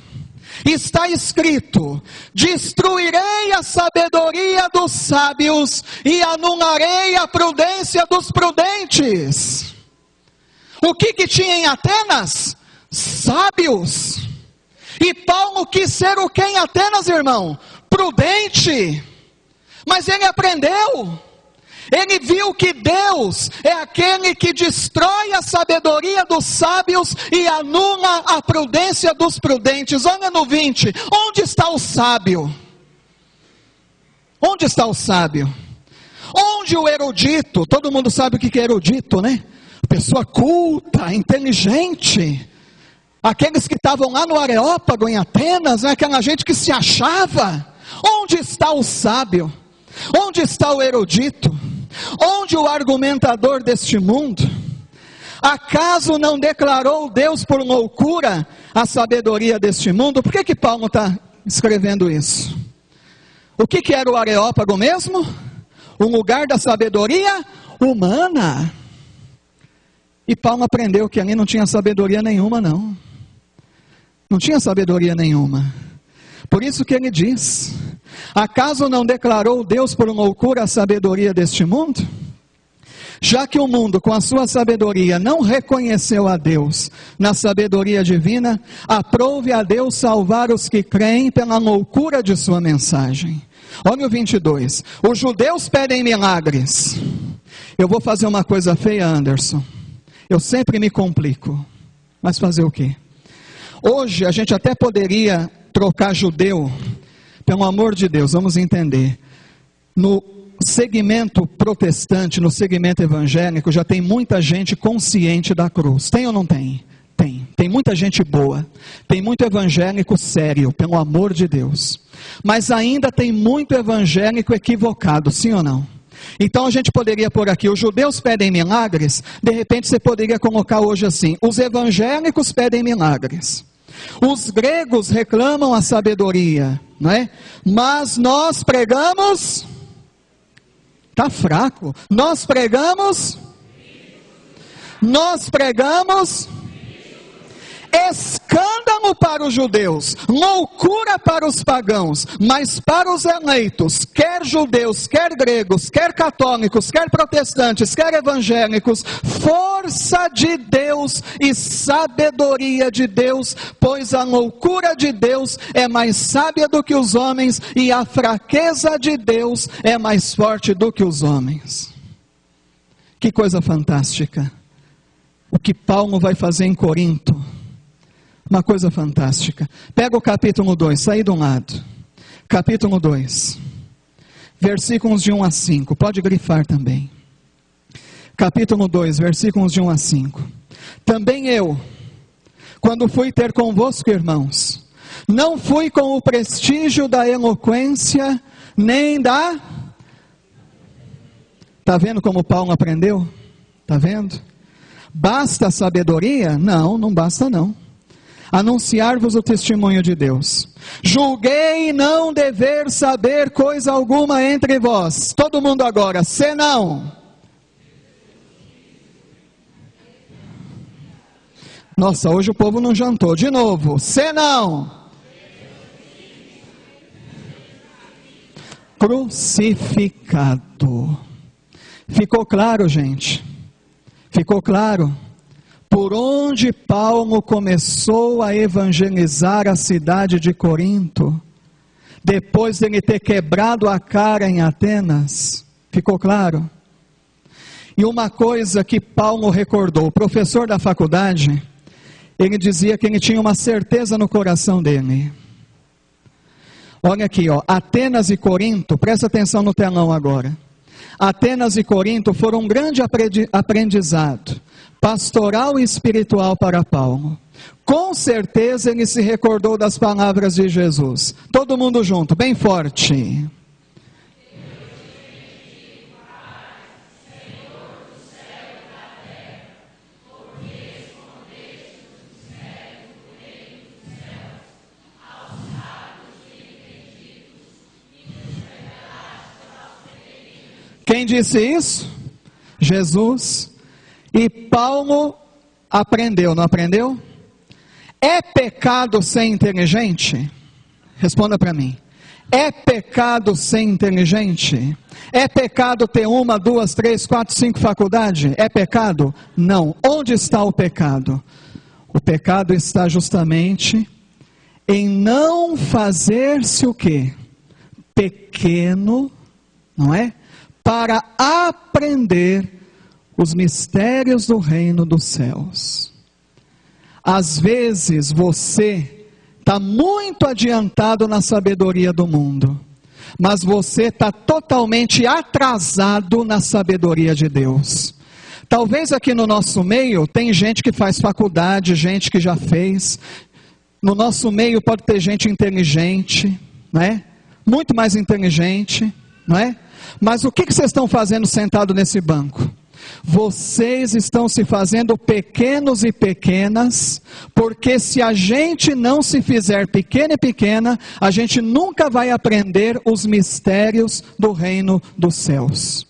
Está escrito: destruirei a sabedoria dos sábios e anularei a prudência dos prudentes. O que tinha em Atenas? Sábios. E Paulo quis ser o que em Atenas, irmão? Prudente. Mas ele aprendeu. Ele viu que Deus é aquele que destrói a sabedoria dos sábios e anula a prudência dos prudentes. Olha no 20, onde está o sábio? Onde está o sábio? Onde o erudito? Todo mundo sabe o que é erudito, né? Pessoa culta, inteligente. Aqueles que estavam lá no Areópago, em Atenas, né? Aquela gente que se achava. Onde está o sábio? Onde está o erudito? Onde o argumentador deste mundo? Acaso não declarou Deus por loucura a sabedoria deste mundo? Por que Paulo está escrevendo isso? O que era o Areópago mesmo? Um lugar da sabedoria humana. E Paulo aprendeu que ali não tinha sabedoria nenhuma, não. Não tinha sabedoria nenhuma. Por isso que ele diz: acaso não declarou Deus por loucura a sabedoria deste mundo? Já que o mundo com a sua sabedoria não reconheceu a Deus na sabedoria divina, aprove a Deus salvar os que creem pela loucura de sua mensagem. Olha o 22, os judeus pedem milagres. Eu vou fazer uma coisa feia, Anderson, eu sempre me complico, mas fazer o quê? Hoje a gente até poderia trocar judeu, pelo amor de Deus, vamos entender, no segmento protestante, no segmento evangélico, já tem muita gente consciente da cruz, tem ou não tem? Tem muita gente boa, tem muito evangélico sério, pelo amor de Deus, mas ainda tem muito evangélico equivocado, sim ou não? Então a gente poderia pôr aqui, os judeus pedem milagres, de repente você poderia colocar hoje assim, os evangélicos pedem milagres. Os gregos reclamam a sabedoria, não é? Mas nós pregamos, está fraco, nós pregamos escândalo para os judeus, loucura para os pagãos, mas para os eleitos, quer judeus, quer gregos, quer católicos, quer protestantes, quer evangélicos, força de Deus e sabedoria de Deus, pois a loucura de Deus é mais sábia do que os homens, e a fraqueza de Deus é mais forte do que os homens. Que coisa fantástica, o que Paulo vai fazer em Corinto. Uma coisa fantástica. Pega o capítulo 2, sai de um lado. Capítulo 2, versículos de 1 a 5. Pode grifar também. Capítulo 2, versículos de 1 a 5. Também eu, quando fui ter convosco, irmãos, não fui com o prestígio da eloquência, nem da... Está vendo como Paulo aprendeu? Está vendo? Basta a sabedoria? Não, não basta não. Anunciar-vos o testemunho de Deus. Julguei não dever saber coisa alguma entre vós. Todo mundo agora, senão. Nossa, hoje o povo não jantou. De novo, senão. Crucificado. Ficou claro, gente? Ficou claro? Por onde Paulo começou a evangelizar a cidade de Corinto, depois de ele ter quebrado a cara em Atenas, ficou claro? E uma coisa que Paulo recordou, o professor da faculdade, ele dizia que ele tinha uma certeza no coração dele. Olha aqui, ó, Atenas e Corinto, presta atenção no telão agora. Atenas e Corinto foram um grande aprendizado pastoral e espiritual para Paulo. Com certeza ele se recordou das palavras de Jesus. Todo mundo junto, bem forte. Quem disse isso? Jesus. E Paulo aprendeu, não aprendeu? É pecado ser inteligente? Responda para mim. É pecado ser inteligente? É pecado ter 1, 2, 3, 4, 5 faculdades? É pecado? Não. Onde está o pecado? O pecado está justamente em não fazer-se o quê? Pequeno, não é? Para aprender os mistérios do reino dos céus. Às vezes você está muito adiantado na sabedoria do mundo, mas você está totalmente atrasado na sabedoria de Deus. Talvez aqui no nosso meio tem gente que faz faculdade, gente que já fez. No nosso meio pode ter gente inteligente, não é? Muito mais inteligente, não é? Mas o que vocês estão fazendo sentado nesse banco? Vocês estão se fazendo pequenos e pequenas, porque se a gente não se fizer pequeno e pequena, a gente nunca vai aprender os mistérios do reino dos céus,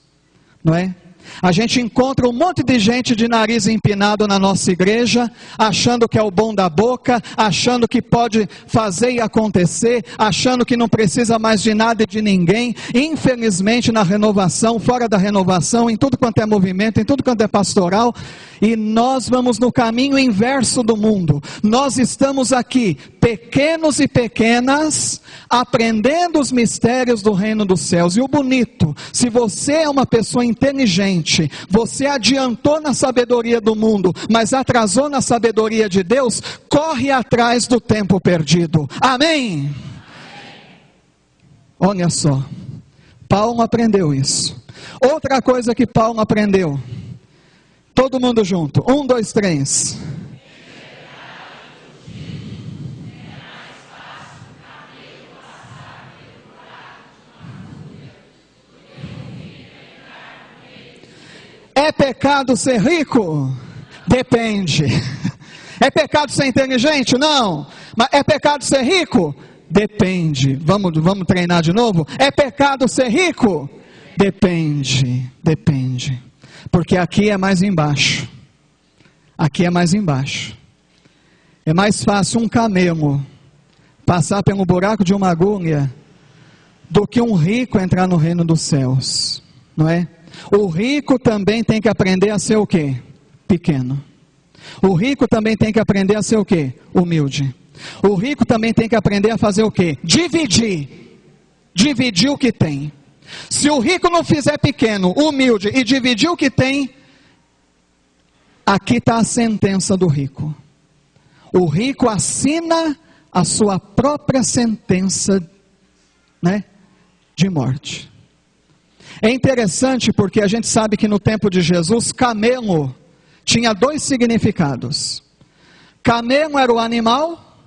não é? A gente encontra um monte de gente de nariz empinado na nossa igreja, achando que é o bom da boca, achando que pode fazer e acontecer, achando que não precisa mais de nada e de ninguém. Infelizmente, na renovação, fora da renovação, em tudo quanto é movimento, em tudo quanto é pastoral, e nós vamos no caminho inverso do mundo. Nós estamos aqui, pequenos e pequenas, aprendendo os mistérios do reino dos céus. E o bonito, se você é uma pessoa inteligente, você adiantou na sabedoria do mundo, mas atrasou na sabedoria de Deus, corre atrás do tempo perdido. Amém? Olha só, Paulo aprendeu isso. Outra coisa que Paulo aprendeu, todo mundo junto, 1, 2, 3. É pecado ser rico? Depende. É pecado ser inteligente? Não. Mas é pecado ser rico? Depende. Vamos treinar de novo? É pecado ser rico? Depende. Depende. Porque aqui é mais embaixo. Aqui é mais embaixo. É mais fácil um camelo passar pelo buraco de uma agulha do que um rico entrar no reino dos céus. Não é? O rico também tem que aprender a ser o quê? Pequeno. O rico também tem que aprender a ser o quê? Humilde. O rico também tem que aprender a fazer o quê? Dividir. Dividir o que tem. Se o rico não fizer pequeno, humilde e dividir o que tem, aqui está a sentença do rico. O rico assina a sua própria sentença, né, de morte. É interessante porque a gente sabe que no tempo de Jesus, camelo tinha 2 significados. Camelo era o animal,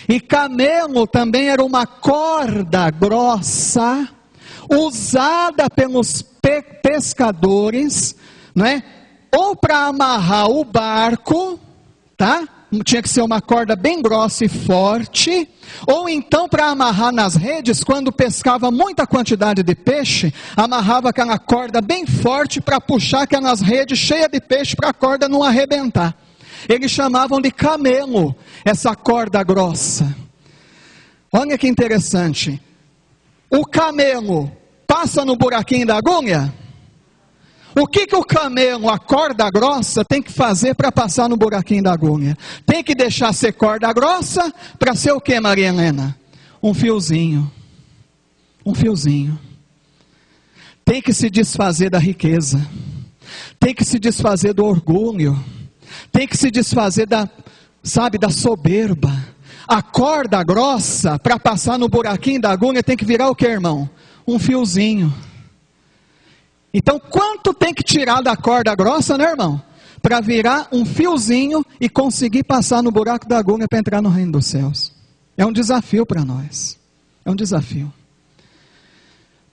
e camelo também era uma corda grossa, usada pelos pescadores, não é? Ou para amarrar o barco, tá? Tinha que ser uma corda bem grossa e forte, ou então para amarrar nas redes, quando pescava muita quantidade de peixe, amarrava aquela corda bem forte para puxar aquelas redes cheias de peixe para a corda não arrebentar. Eles chamavam de camelo, essa corda grossa. Olha que interessante, o camelo passa no buraquinho da agulha? O que o camelo, a corda grossa, tem que fazer para passar no buraquinho da agulha? Tem que deixar ser corda grossa para ser o que, Maria Helena? Um fiozinho. Um fiozinho. Tem que se desfazer da riqueza. Tem que se desfazer do orgulho. Tem que se desfazer da soberba. A corda grossa, para passar no buraquinho da agulha, tem que virar o que, irmão? Um fiozinho. Então, quanto tem que tirar da corda grossa, né, irmão? Para virar um fiozinho e conseguir passar no buraco da agulha para entrar no reino dos céus. É um desafio para nós. É um desafio.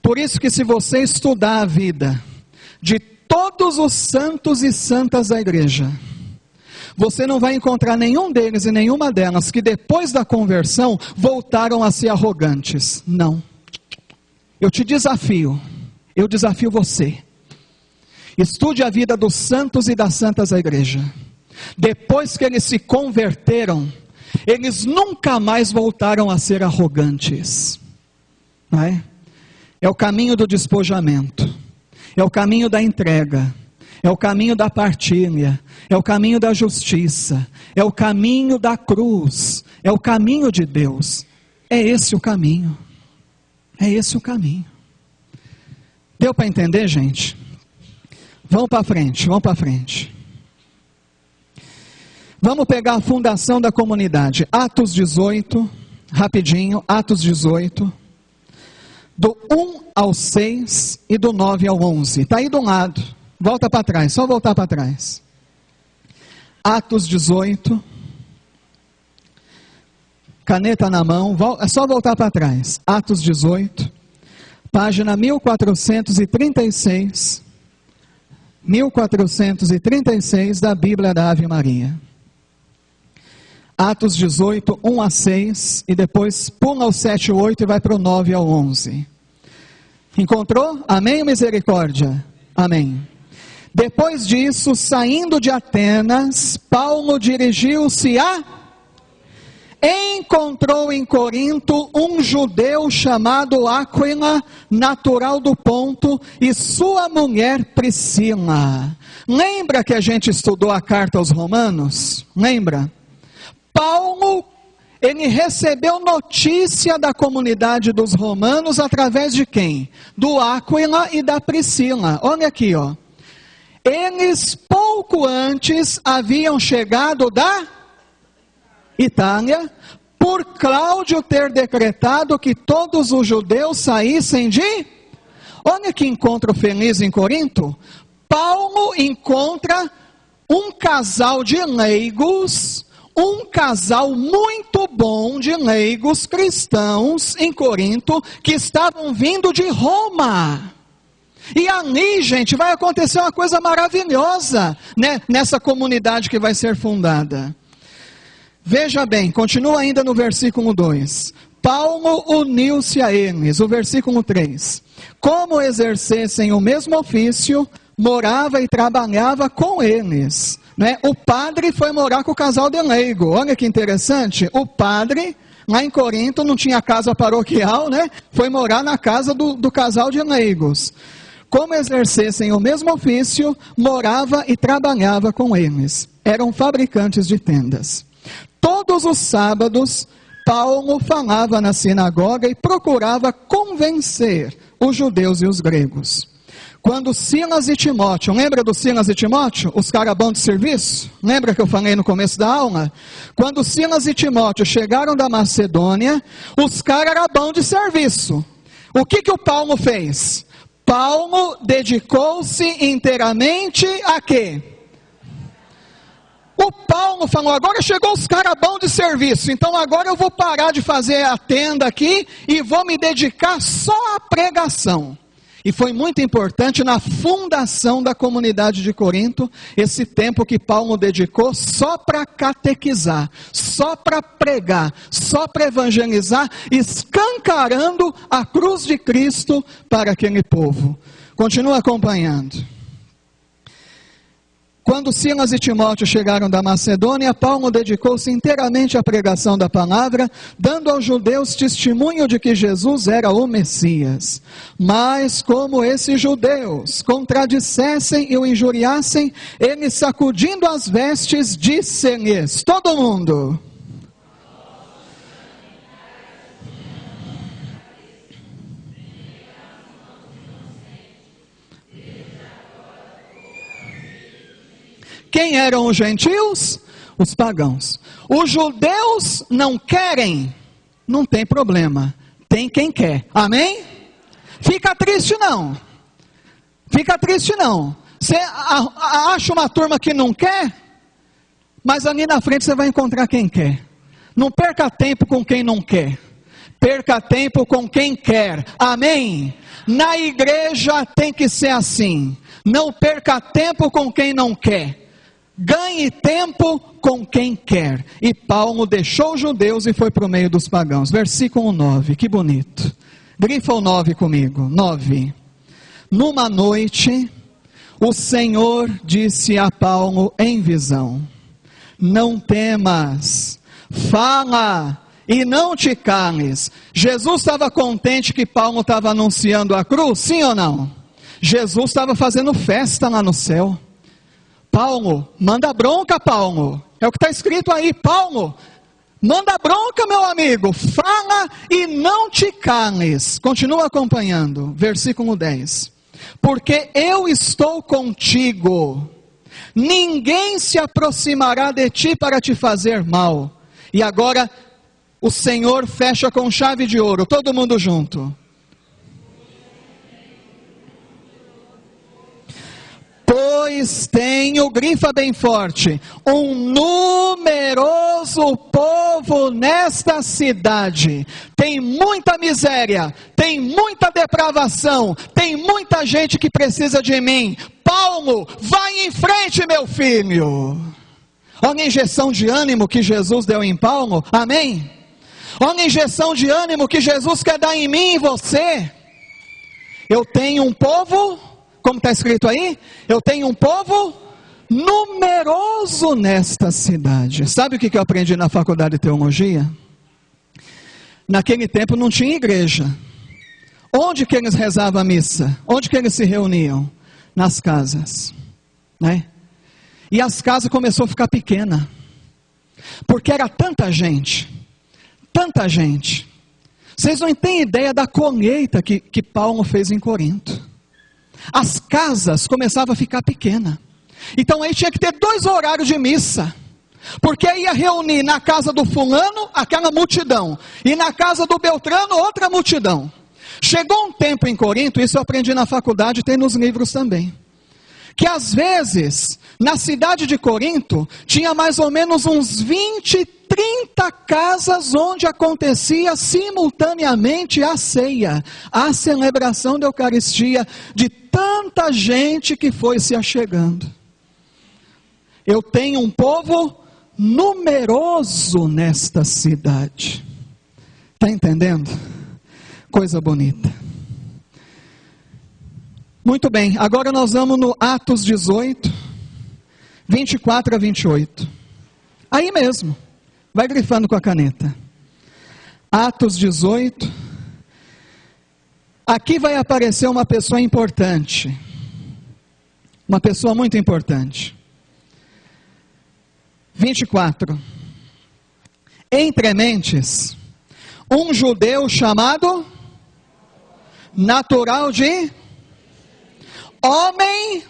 Por isso que se você estudar a vida de todos os santos e santas da igreja, você não vai encontrar nenhum deles e nenhuma delas que depois da conversão voltaram a ser arrogantes. Não. Eu te desafio. Eu desafio você, estude a vida dos santos e das santas da igreja. Depois que eles se converteram, eles nunca mais voltaram a ser arrogantes. Não é? É o caminho do despojamento, é o caminho da entrega, é o caminho da partilha, é o caminho da justiça, é o caminho da cruz, é o caminho de Deus. É esse o caminho, é esse o caminho. Deu para entender, gente? Vamos para frente, vamos para frente. Vamos pegar a fundação da comunidade. Atos 18, rapidinho, Atos 18, do 1 ao 6 e do 9 ao 11. Está aí do lado, volta para trás, só voltar para trás. Atos 18, caneta na mão, é só voltar para trás. Atos 18, página 1436, 1436 da Bíblia da Ave Maria. Atos 18, 1 a 6, e depois pula ao 7 e 8 e vai para o 9 ao 11. Encontrou? Amém ou misericórdia? Amém. Depois disso, saindo de Atenas, Paulo dirigiu-se a... Encontrou em Corinto um judeu chamado Áquila, natural do Ponto, e sua mulher Priscila. Lembra que a gente estudou a carta aos Romanos? Lembra? Paulo, ele recebeu notícia da comunidade dos romanos através de quem? Do Áquila e da Priscila. Olha aqui, ó. Eles pouco antes haviam chegado da Itália, por Cláudio ter decretado que todos os judeus saíssem de... Olha que encontro feliz em Corinto. Paulo encontra um casal de leigos, um casal muito bom de leigos cristãos em Corinto, que estavam vindo de Roma. E ali, gente, vai acontecer uma coisa maravilhosa, né, nessa comunidade que vai ser fundada. Veja bem, continua ainda no versículo 2. Paulo uniu-se a eles, o versículo 3. Como exercessem o mesmo ofício, morava e trabalhava com eles. Né? O padre foi morar com o casal de leigo. Olha que interessante. O padre, lá em Corinto, não tinha casa paroquial, né? Foi morar na casa do casal de leigos. Como exercessem o mesmo ofício, morava e trabalhava com eles. Eram fabricantes de tendas. Todos os sábados, Paulo falava na sinagoga e procurava convencer os judeus e os gregos. Quando Silas e Timóteo, lembra do Silas e Timóteo? Os caras bons de serviço? Lembra que eu falei no começo da aula? Quando Silas e Timóteo chegaram da Macedônia, os caras eram bons de serviço. O que o Paulo fez? Paulo dedicou-se inteiramente a quê? O Paulo falou, agora chegou os caras bons de serviço, então agora eu vou parar de fazer a tenda aqui e vou me dedicar só à pregação. E foi muito importante na fundação da comunidade de Corinto, esse tempo que Paulo dedicou só para catequizar, só para pregar, só para evangelizar, escancarando a cruz de Cristo para aquele povo. Continua acompanhando. Quando Silas e Timóteo chegaram da Macedônia, Paulo dedicou-se inteiramente à pregação da palavra, dando aos judeus testemunho de que Jesus era o Messias. Mas como esses judeus contradissessem e o injuriassem, ele, sacudindo as vestes, disse-lhes, todo mundo... Quem eram os gentios? Os pagãos. Os judeus não querem, não tem problema. Tem quem quer. Amém? Fica triste não. Fica triste não. Você acha uma turma que não quer, mas ali na frente você vai encontrar quem quer. Não perca tempo com quem não quer. Perca tempo com quem quer. Amém? Na igreja tem que ser assim. Não perca tempo com quem não quer. Ganhe tempo com quem quer. E Paulo deixou os judeus e foi para o meio dos pagãos. Versículo 9, que bonito. Grifa o 9 comigo. 9. Numa noite, o Senhor disse a Paulo em visão: não temas, Fala e não te cales. Jesus estava contente que Paulo estava anunciando a cruz, sim ou não? Jesus estava fazendo festa lá no céu. Paulo, manda bronca, Paulo. É o que está escrito aí, Paulo. Manda bronca, meu amigo. Fala e não te cales. Continua acompanhando, versículo 10. Porque eu estou contigo. Ninguém se aproximará de ti para te fazer mal. E agora o Senhor fecha com chave de ouro. Todo mundo junto. Pois tenho, grifa bem forte, um numeroso povo nesta cidade. Tem muita miséria, tem muita depravação, tem muita gente que precisa de mim. Paulo, vai em frente, meu filho. Olha a injeção de ânimo que Jesus deu em Paulo, amém? Olha a injeção de ânimo que Jesus quer dar em mim e em você. Eu tenho um povo, como está escrito aí, eu tenho um povo numeroso nesta cidade. Sabe o que eu aprendi na faculdade de teologia? Naquele tempo não tinha igreja. Onde que eles rezavam a missa? Onde que eles se reuniam? Nas casas, né? E as casas começaram a ficar pequenas, porque era tanta gente. Vocês não têm ideia da colheita que Paulo fez em Corinto. As casas começavam a ficar pequenas. Então aí tinha que ter 2 horários de missa. Porque aí ia reunir na casa do fulano aquela multidão. E na casa do Beltrano outra multidão. Chegou um tempo em Corinto, isso eu aprendi na faculdade, tem nos livros também. Que às vezes, na cidade de Corinto, tinha mais ou menos uns 20, 30 casas onde acontecia simultaneamente a ceia, a celebração da Eucaristia, de tanta gente que foi se achegando. Eu tenho um povo numeroso nesta cidade. Está entendendo? Coisa bonita. Muito bem, agora nós vamos no Atos 18, 24 a 28. Aí mesmo, vai grifando com a caneta. Atos 18. Aqui vai aparecer uma pessoa importante. Uma pessoa muito importante. 24. Entre mentes, um judeu chamado, natural de, homem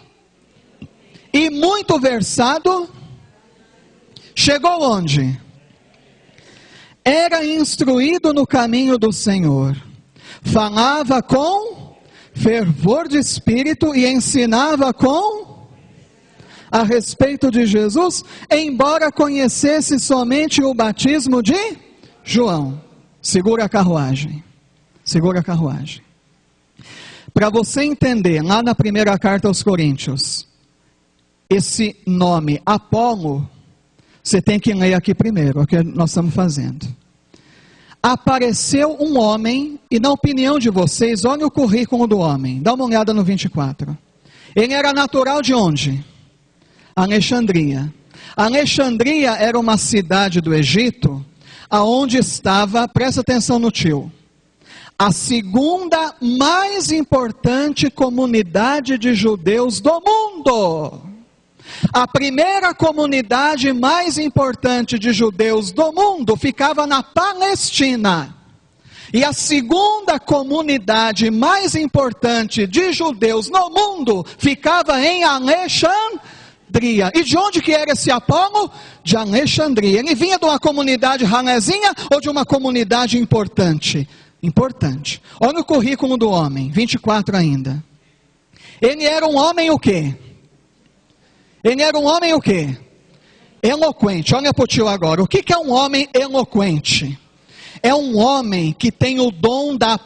e muito versado, chegou onde? Era instruído no caminho do Senhor, falava com fervor de espírito e ensinava a respeito de Jesus, embora conhecesse somente o batismo de João. Segura a carruagem. Para você entender, lá na primeira carta aos Coríntios, esse nome Apolo, você tem que ler aqui primeiro, o que nós estamos fazendo. Apareceu um homem, e na opinião de vocês, olha o currículo do homem, dá uma olhada no 24. Ele era natural de onde? Alexandria. Alexandria era uma cidade do Egito, aonde estava, presta atenção no tio, a segunda mais importante comunidade de judeus do mundo. A primeira comunidade mais importante de judeus do mundo ficava na Palestina. E a segunda comunidade mais importante de judeus no mundo ficava em Alexandria. E de onde que era esse Apolo? De Alexandria. Ele vinha de uma comunidade ranezinha ou de uma comunidade importante? Importante. Olha o currículo do homem, 24 ainda. Ele era um homem o quê? Eloquente. Olha para o tio agora. O que é um homem eloquente? É um homem que tem o dom da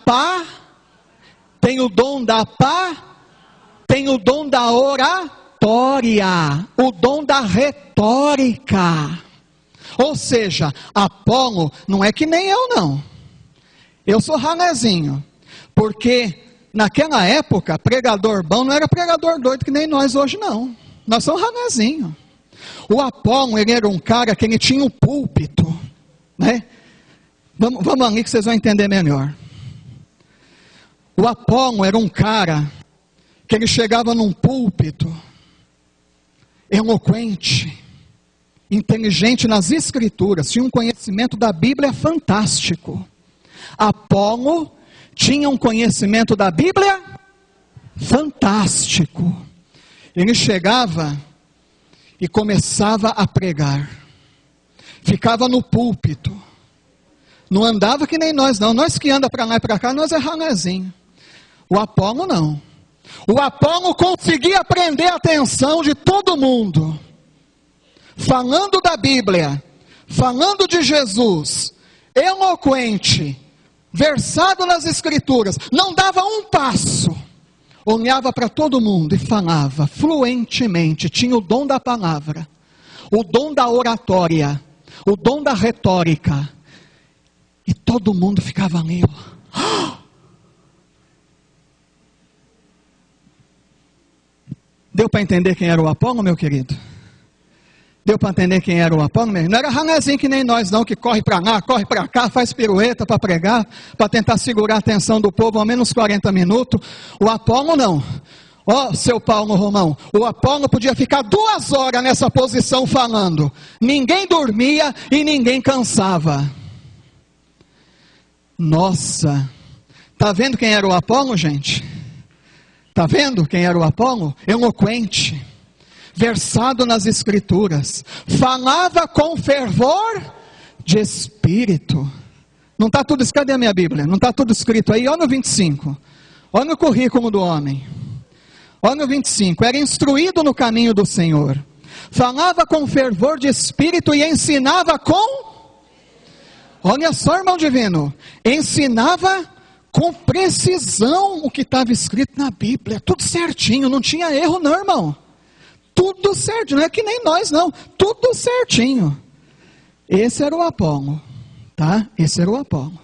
tem o dom da oratória, o dom da retórica. Ou seja, Apolo não é que nem eu não. Eu sou ranezinho, porque naquela época, pregador bom não era pregador doido que nem nós hoje não. Nós somos ranezinho. O Apolo, ele era um cara que ele tinha um púlpito. né? Vamos ali que vocês vão entender melhor. O Apolo era um cara que ele chegava num púlpito, eloquente, inteligente nas escrituras, tinha um conhecimento da Bíblia fantástico. Apolo tinha um conhecimento da Bíblia fantástico. Ele chegava e começava a pregar, ficava no púlpito, não andava que nem nós não, nós que anda para lá e para cá, nós é ranezinho. O Apolo não. O Apolo conseguia prender a atenção de todo mundo, falando da Bíblia, falando de Jesus, eloquente, versado nas escrituras, não dava um passo, olhava para todo mundo e falava fluentemente, tinha o dom da palavra, o dom da oratória, o dom da retórica, e todo mundo ficava ali, ó. Deu para entender quem era o Apolo, meu querido? Deu para entender quem era o Apolo? Não era ranezinho que nem nós não, que corre para lá, corre para cá, faz pirueta para pregar, para tentar segurar a atenção do povo ao menos 40 minutos. O Apolo não. Ó, seu Paulo Romão, o Apolo podia ficar 2 horas nessa posição falando. Ninguém dormia e ninguém cansava. Nossa, tá vendo quem era o Apolo, gente? Tá vendo quem era o Apolo? Eloquente, versado nas escrituras, falava com fervor de espírito. Não está tudo escrito, cadê a minha Bíblia? Não está tudo escrito aí? Olha no 25, olha o currículo do homem, olha no 25, era instruído no caminho do Senhor, falava com fervor de espírito e ensinava com, olha só, irmão divino, ensinava com precisão o que estava escrito na Bíblia, tudo certinho, não tinha erro não, irmão. Tudo certo, não é que nem nós não, tudo certinho. Esse era o Apolo, tá? Esse era o Apolo.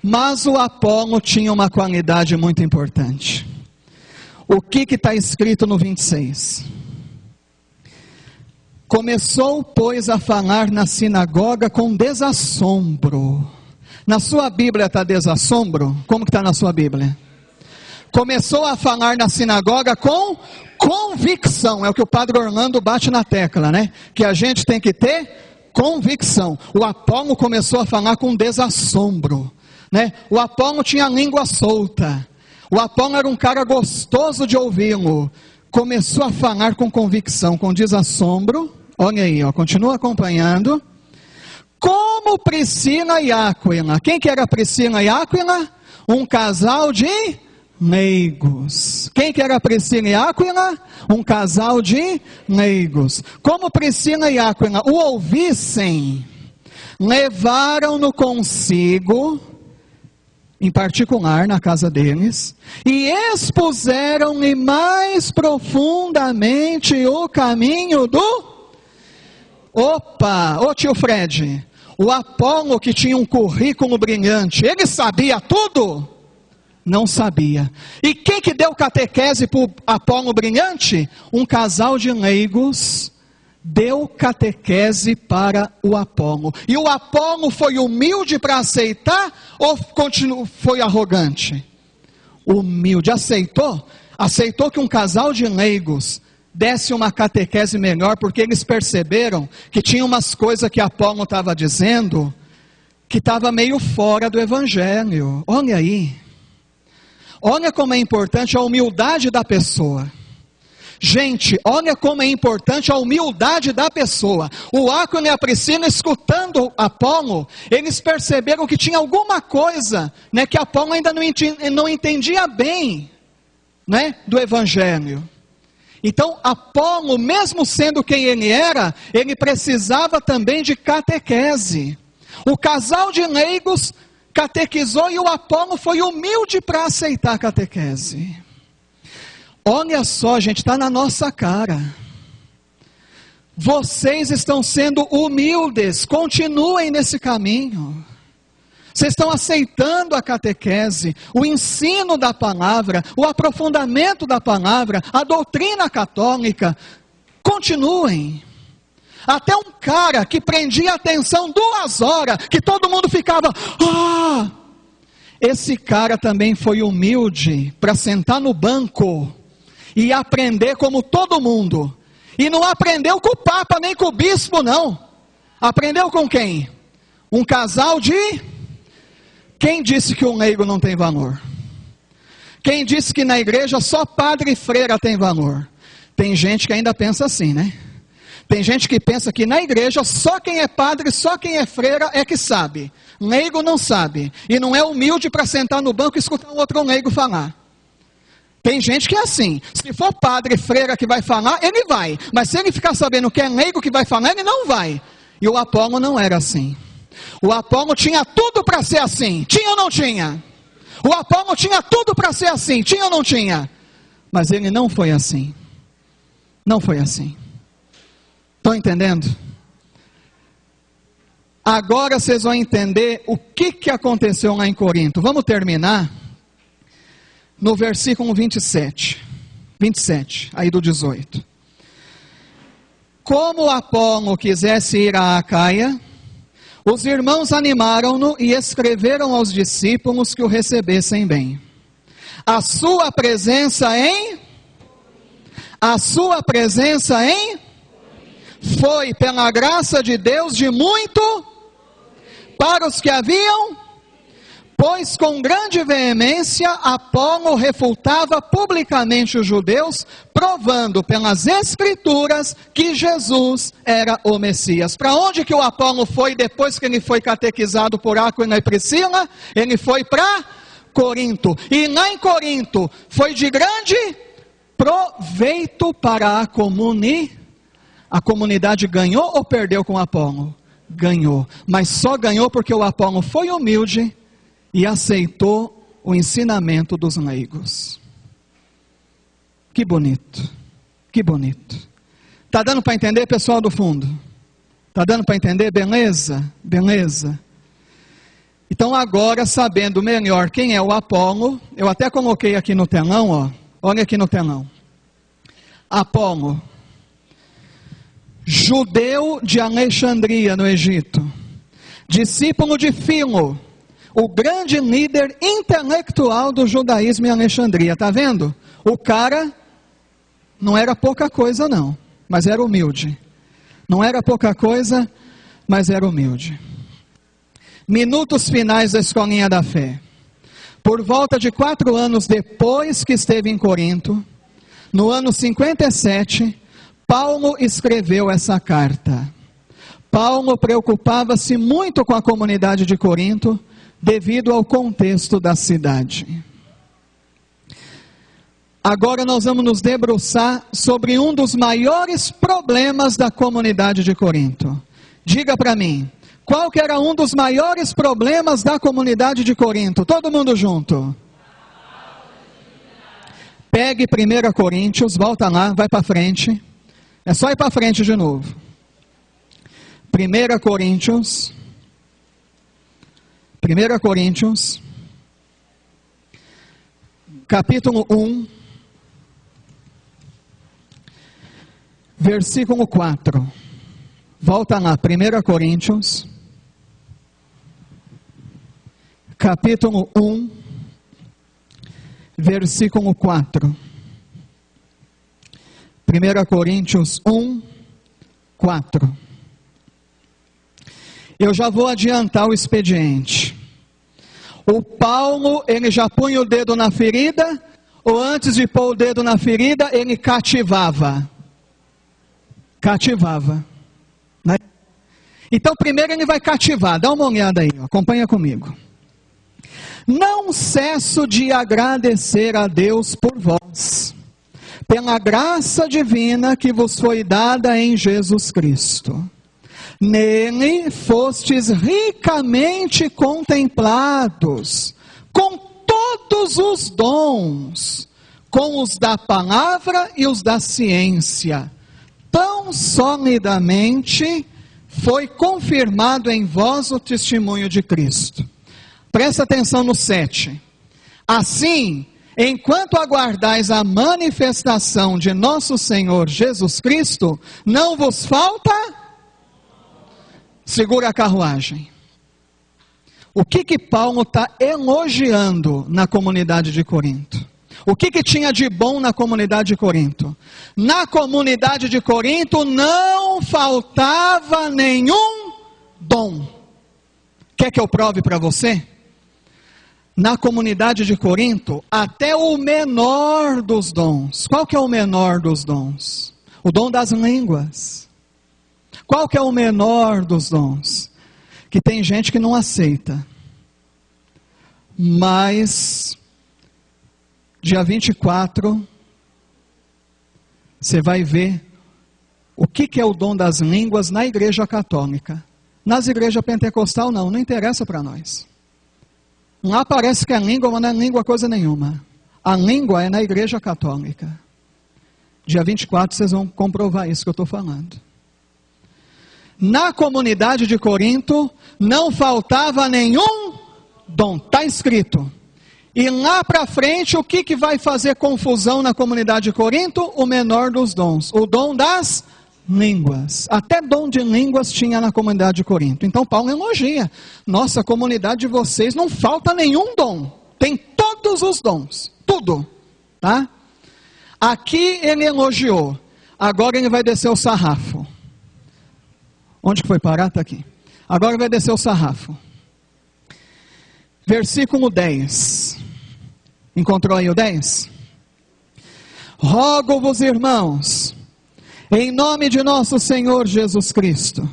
Mas o Apolo tinha uma qualidade muito importante. O que está escrito no 26? Começou, pois, a falar na sinagoga com desassombro. Na sua Bíblia está desassombro? Como que está na sua Bíblia? Começou a falar na sinagoga com convicção, é o que o padre Orlando bate na tecla, né? Que a gente tem que ter convicção. O Apolo começou a falar com desassombro, né? O Apolo tinha a língua solta, o Apolo era um cara gostoso de ouvi-lo, começou a falar com convicção, com desassombro, olha aí, ó, continua acompanhando, como Priscila e Áquila. Quem que era Priscila e Áquila? Um casal de leigos. Quem que era Priscila e Áquila? Um casal de leigos. Como Priscila e Áquila o ouvissem, levaram-no consigo, em particular na casa deles, e expuseram-lhe mais profundamente o caminho do... Opa, ô tio Fred, o Apolo que tinha um currículo brilhante, ele sabia tudo? Não sabia. E quem que deu catequese para o Apolo brilhante? Um casal de leigos deu catequese para o Apolo. E o Apolo foi humilde para aceitar ou foi arrogante? Humilde, aceitou? Aceitou que um casal de leigos desse uma catequese melhor, porque eles perceberam que tinha umas coisas que Apolo estava dizendo, que estava meio fora do evangelho. Olha aí. Olha como é importante a humildade da pessoa. Gente, olha como é importante a humildade da pessoa. O Áquila e a Priscila, escutando Apolo, eles perceberam que tinha alguma coisa, né, que Apolo ainda não entendia bem, né, do evangelho. Então, Apolo, mesmo sendo quem ele era, ele precisava também de catequese. O casal de leigos catequizou e o Apolo foi humilde para aceitar a catequese. Olha só, gente, está na nossa cara. Vocês estão sendo humildes, continuem nesse caminho. Vocês estão aceitando a catequese, o ensino da palavra, o aprofundamento da palavra, a doutrina católica. Continuem. Até um cara que prendia a atenção 2 horas, que todo mundo ficava, esse cara também foi humilde para sentar no banco e aprender como todo mundo. E não aprendeu com o Papa nem com o Bispo, não. Aprendeu com quem? Um casal de... Quem disse que o leigo não tem valor? Quem disse que na igreja só padre e freira tem valor? Tem gente que ainda pensa assim, né? Tem gente que pensa que na igreja só quem é padre, só quem é freira é que sabe. Leigo não sabe. E não é humilde para sentar no banco e escutar um outro leigo falar. Tem gente que é assim. Se for padre e freira que vai falar, ele vai. Mas se ele ficar sabendo que é leigo que vai falar, ele não vai. E o Apolo não era assim. O Apolo tinha tudo para ser assim. Tinha ou não tinha? O Apolo tinha tudo para ser assim. Tinha ou não tinha? Mas ele não foi assim. Não foi assim. Estão entendendo? Agora vocês vão entender o que aconteceu lá em Corinto. Vamos terminar no versículo 27, aí do 18. Como Apolo quisesse ir a Acaia, os irmãos animaram-no e escreveram aos discípulos que o recebessem bem. A sua presença em foi pela graça de Deus de muito para os que haviam, pois com grande veemência Apolo refutava publicamente os judeus, provando pelas escrituras que Jesus era o Messias. Para onde que o Apolo foi depois que ele foi catequizado por Áquila e Priscila? Ele foi para Corinto. E lá em Corinto foi de grande proveito para a comunidade. A comunidade ganhou ou perdeu com Apolo? Ganhou. Mas só ganhou porque o Apolo foi humilde e aceitou o ensinamento dos leigos. Que bonito. Que bonito. Está dando para entender, pessoal do fundo? Está dando para entender? Beleza? Beleza. Então agora, sabendo melhor quem é o Apolo, eu até coloquei aqui no telão, ó. Olha aqui no telão. Apolo, judeu de Alexandria, no Egito, discípulo de Filo, o grande líder intelectual do judaísmo em Alexandria. Está vendo? O cara não era pouca coisa não, mas era humilde. Não era pouca coisa, mas era humilde. Minutos finais da escolinha da fé. Por volta de 4 anos depois que esteve em Corinto, no ano 57, Paulo escreveu essa carta. Paulo preocupava-se muito com a comunidade de Corinto, devido ao contexto da cidade. Agora nós vamos nos debruçar sobre um dos maiores problemas da comunidade de Corinto. Diga para mim, qual que era um dos maiores problemas da comunidade de Corinto? Todo mundo junto. Pegue 1 Coríntios, volta lá, vai para frente. É só ir para frente de novo. 1 Coríntios, capítulo 1, versículo 4. Volta lá, 1 Coríntios, capítulo 1, versículo 4. 1 Coríntios 1, 4. Eu já vou adiantar o expediente. O Paulo, ele já punha o dedo na ferida, ou antes de pôr o dedo na ferida, ele cativava. Cativava. Né? Então primeiro ele vai cativar, dá uma olhada aí, acompanha comigo. Não cesso de agradecer a Deus por vós, pela graça divina que vos foi dada em Jesus Cristo. Nele fostes ricamente contemplados, com todos os dons, com os da palavra e os da ciência. Tão solidamente foi confirmado em vós o testemunho de Cristo. Presta atenção no 7. Assim, enquanto aguardais a manifestação de nosso Senhor Jesus Cristo, não vos falta Segura a carruagem. O que Paulo está elogiando na comunidade de Corinto? O que tinha de bom na comunidade de Corinto? Na comunidade de Corinto não faltava nenhum dom. Quer que eu prove para você? Na comunidade de Corinto, até o menor dos dons. Qual que é o menor dos dons? O dom das línguas. Qual que é o menor dos dons? Que tem gente que não aceita. Mas, dia 24, você vai ver o que é o dom das línguas na igreja católica. Nas igrejas pentecostal não interessa para nós. Lá parece que é língua, mas não é língua coisa nenhuma. A língua é na igreja católica. Dia 24 vocês vão comprovar isso que eu estou falando. Na comunidade de Corinto não faltava nenhum dom, está escrito. E lá para frente, o que vai fazer confusão na comunidade de Corinto? O menor dos dons, o dom das línguas. Até dom de línguas tinha na comunidade de Corinto. Então Paulo elogia. Nossa, comunidade de vocês não falta nenhum dom. Tem todos os dons, tudo. Tá? Aqui ele elogiou. Agora ele vai descer o sarrafo. Onde que foi parar? Está aqui. Agora vai descer o sarrafo. Versículo 10. Encontrou aí o 10? Rogo-vos, irmãos, em nome de nosso Senhor Jesus Cristo,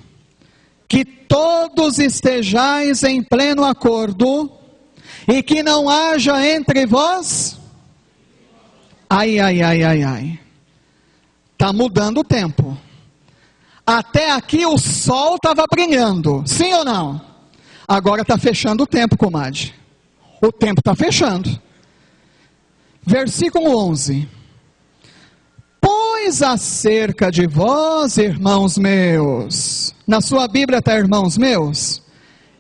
que todos estejais em pleno acordo, e que não haja entre vós... Ai. Está mudando o tempo. Até aqui o sol estava brilhando, sim ou não? Agora está fechando o tempo, comadre. O tempo está fechando. Versículo 11. Pois acerca de vós, irmãos meus. Na sua Bíblia está irmãos meus?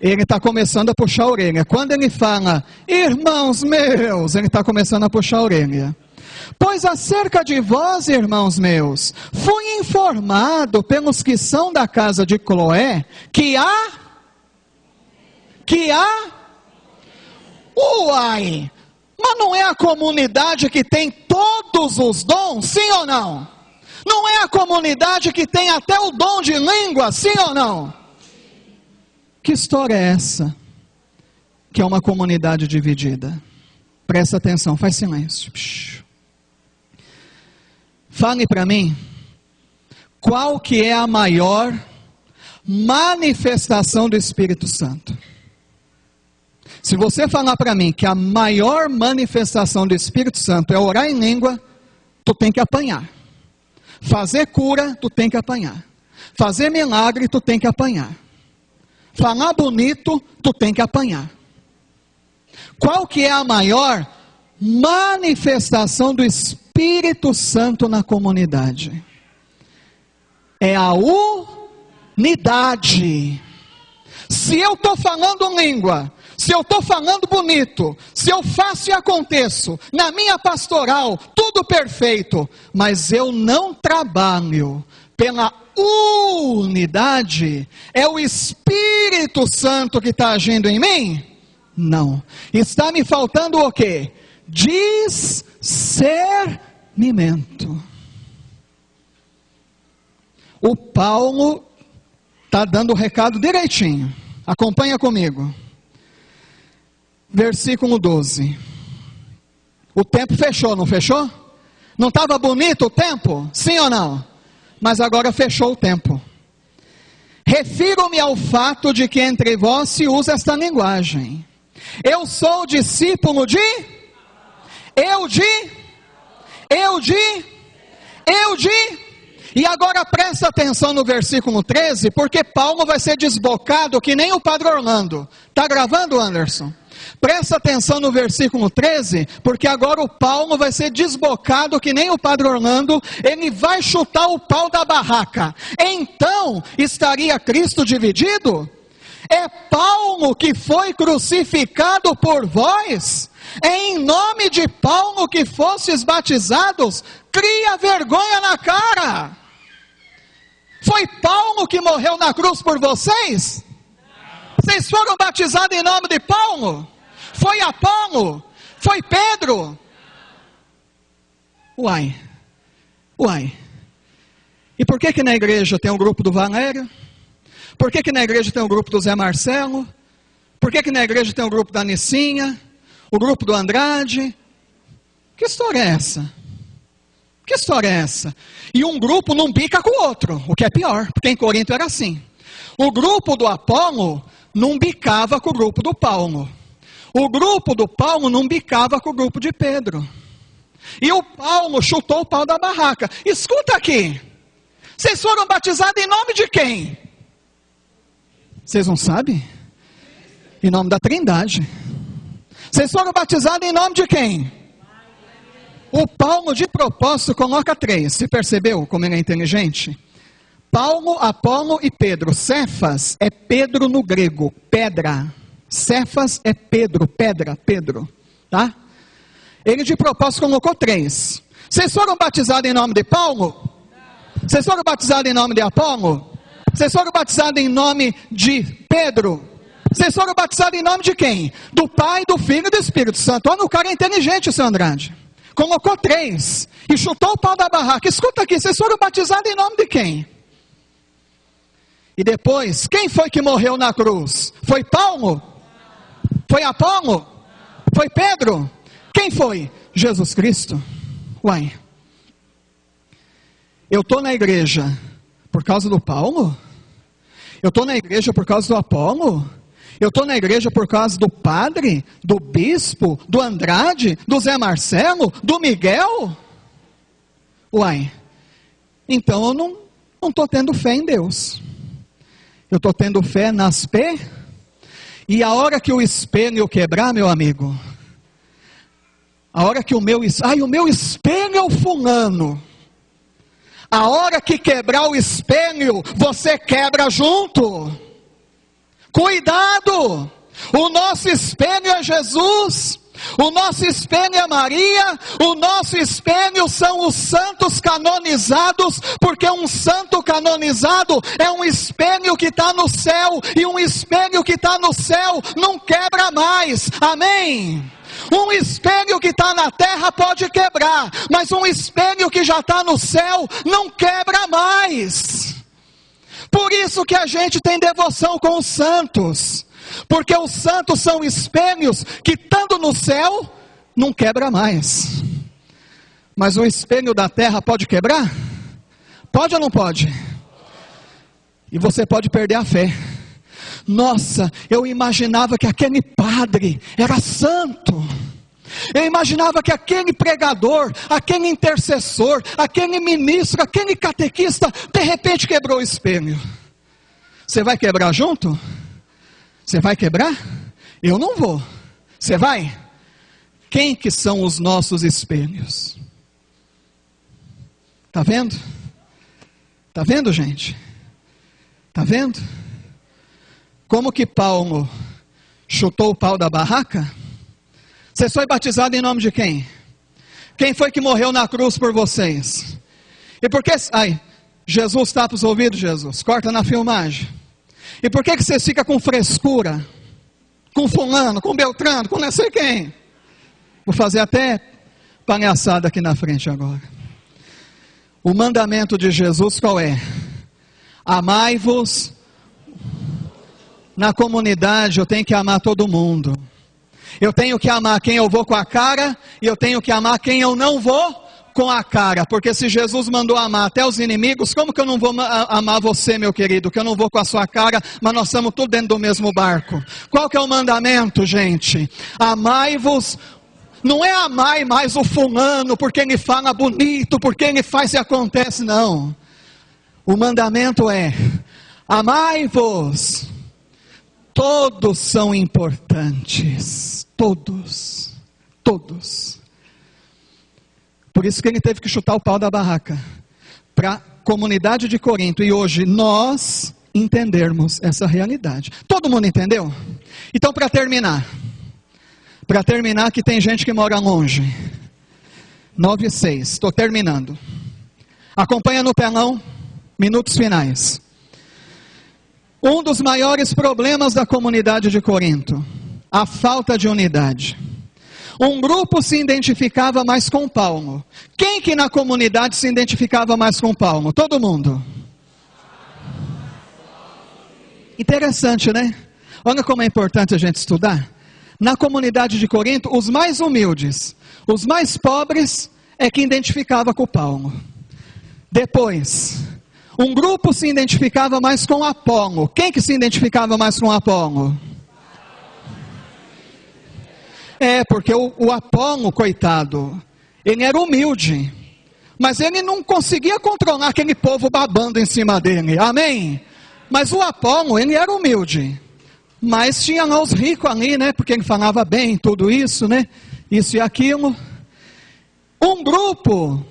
Ele está começando a puxar a orelha. Quando ele fala, irmãos meus, ele está começando a puxar a orelha. Pois acerca de vós, irmãos meus, fui informado pelos que são da casa de Cloé, que há... Uai! Mas não é a comunidade que tem todos os dons, sim ou não? Não é a comunidade que tem até o dom de língua, sim ou não? Que história é essa? Que é uma comunidade dividida. Presta atenção, faz silêncio. Fale para mim, qual que é a maior manifestação do Espírito Santo? Se você falar para mim que a maior manifestação do Espírito Santo é orar em língua, tu tem que apanhar. Fazer cura, tu tem que apanhar. Fazer milagre, tu tem que apanhar. Falar bonito, tu tem que apanhar. Qual que é a maior manifestação do Espírito Santo na comunidade? É a unidade. Se eu estou falando língua, se eu estou falando bonito, se eu faço e aconteço, na minha pastoral, tudo perfeito, mas eu não trabalho pela unidade, é o Espírito Santo que está agindo em mim? Não. Está me faltando o quê? Discernimento. O Paulo está dando o recado direitinho. Acompanha comigo. Versículo 12. O tempo fechou, não fechou? Não estava bonito o tempo? Sim ou não? Mas agora fechou o tempo. Refiro-me ao fato de que entre vós se usa esta linguagem. Eu sou discípulo de... E agora presta atenção no versículo 13, porque Paulo vai ser desbocado que nem o Padre Orlando. Está gravando, Anderson? Presta atenção no versículo 13, porque agora o Paulo vai ser desbocado que nem o Padre Orlando, ele vai chutar o pau da barraca. Então, estaria Cristo dividido? É Paulo que foi crucificado por vós? É em nome de Paulo que fostes batizados? Cria vergonha na cara! Foi Paulo que morreu na cruz por vocês? Vocês foram batizados em nome de Paulo? Foi Apolo? Foi Pedro? Uai. E por que na igreja tem um grupo do Valério? Por que na igreja tem um grupo do Zé Marcelo? Por que na igreja tem um grupo da Nicinha? O grupo do Andrade? Que história é essa? Que história é essa? E um grupo não bica com o outro, o que é pior, porque em Corinto era assim. O grupo do Apolo não bicava com o grupo do Paulo. O grupo do Paulo não bicava com o grupo de Pedro. E o Paulo chutou o pau da barraca. Escuta aqui. Vocês foram batizados em nome de quem? Vocês não sabem? Em nome da Trindade. Vocês foram batizados em nome de quem? O Paulo de propósito coloca 3. Você percebeu como ele é inteligente? Paulo, Apolo e Pedro. Cefas é Pedro no grego, pedra. Cefas é Pedro, pedra, Pedro. Tá? Ele de propósito colocou 3. Vocês foram batizados em nome de Paulo? Vocês foram batizados em nome de Apolo? Vocês foram batizados em nome de Pedro? Vocês foram batizados em nome de quem? Do Pai, do Filho e do Espírito Santo. Olha, o cara é inteligente, o seu Andrade. Colocou 3 e chutou o pau da barraca. Escuta aqui, vocês foram batizados em nome de quem? E depois, quem foi que morreu na cruz? Foi Paulo? Foi Apolo? Foi Pedro? Quem foi? Jesus Cristo. Uai. Eu estou na igreja por causa do Paulo? Eu estou na igreja por causa do Apolo? Eu estou na igreja por causa do padre, do bispo, do Andrade, do Zé Marcelo, do Miguel? Uai, então eu não estou tendo fé em Deus. Eu estou tendo fé nas P. E a hora que o espelho quebrar, meu amigo, a hora que o meu espelho é o fulano. A hora que quebrar o espelho, você quebra junto. Cuidado! O nosso espelho é Jesus. O nosso espelho é Maria. O nosso espelho são os santos canonizados. Porque um santo canonizado é um espelho que está no céu. E um espelho que está no céu não quebra mais. Amém? Um espelho que está na terra pode quebrar, mas um espelho que já está no céu não quebra mais. Por isso que a gente tem devoção com os santos, porque os santos são espelhos que estando no céu não quebra mais. Mas o espelho da terra pode quebrar? Pode ou não pode? E você pode perder a fé. Nossa, eu imaginava que aquele padre era santo. Eu imaginava que aquele pregador, aquele intercessor, aquele ministro, aquele catequista, de repente quebrou o espelho. Você vai quebrar junto? Você vai quebrar? Eu não vou. Você vai? Quem que são os nossos espelhos? Está vendo? Está vendo, gente? Está vendo? Como que Paulo chutou o pau da barraca? Você foi batizado em nome de quem? Quem foi que morreu na cruz por vocês? E por que... Jesus tapa os ouvidos, Jesus. Corta na filmagem. E por que você fica com frescura? Com fulano, com Beltrano, com não sei quem? Vou fazer até palhaçada aqui na frente agora. O mandamento de Jesus qual é? Amai-vos. Na comunidade eu tenho que amar todo mundo. Eu tenho que amar quem eu vou com a cara, e eu tenho que amar quem eu não vou com a cara. Porque se Jesus mandou amar até os inimigos, como que eu não vou amar você, meu querido? Que eu não vou com a sua cara, mas nós estamos tudo dentro do mesmo barco. Qual que é o mandamento, gente? Amai-vos. Não é amai mais o fulano, porque ele fala bonito, porque ele faz e acontece, não. O mandamento é, amai-vos. Todos são importantes. Todos. Por isso que ele teve que chutar o pau da barraca. Para a comunidade de Corinto. E hoje nós entendermos essa realidade. Todo mundo entendeu? Então para terminar que tem gente que mora longe. 9:06, estou terminando. Acompanha no telão. Minutos finais. Um dos maiores problemas da comunidade de Corinto, a falta de unidade. Um grupo se identificava mais com Paulo. Quem que na comunidade se identificava mais com Paulo? Todo mundo. Interessante, né? Olha como é importante a gente estudar. Na comunidade de Corinto, os mais humildes, os mais pobres, é que identificava com Paulo. Depois, um grupo se identificava mais com Apolo. Quem que se identificava mais com Apolo? Porque o Apolo, coitado, ele era humilde, mas ele não conseguia controlar aquele povo babando em cima dele, amém? Mas o Apolo, ele era humilde, mas tinha lá os ricos ali, né, porque ele falava bem, tudo isso, né, isso e aquilo. Um grupo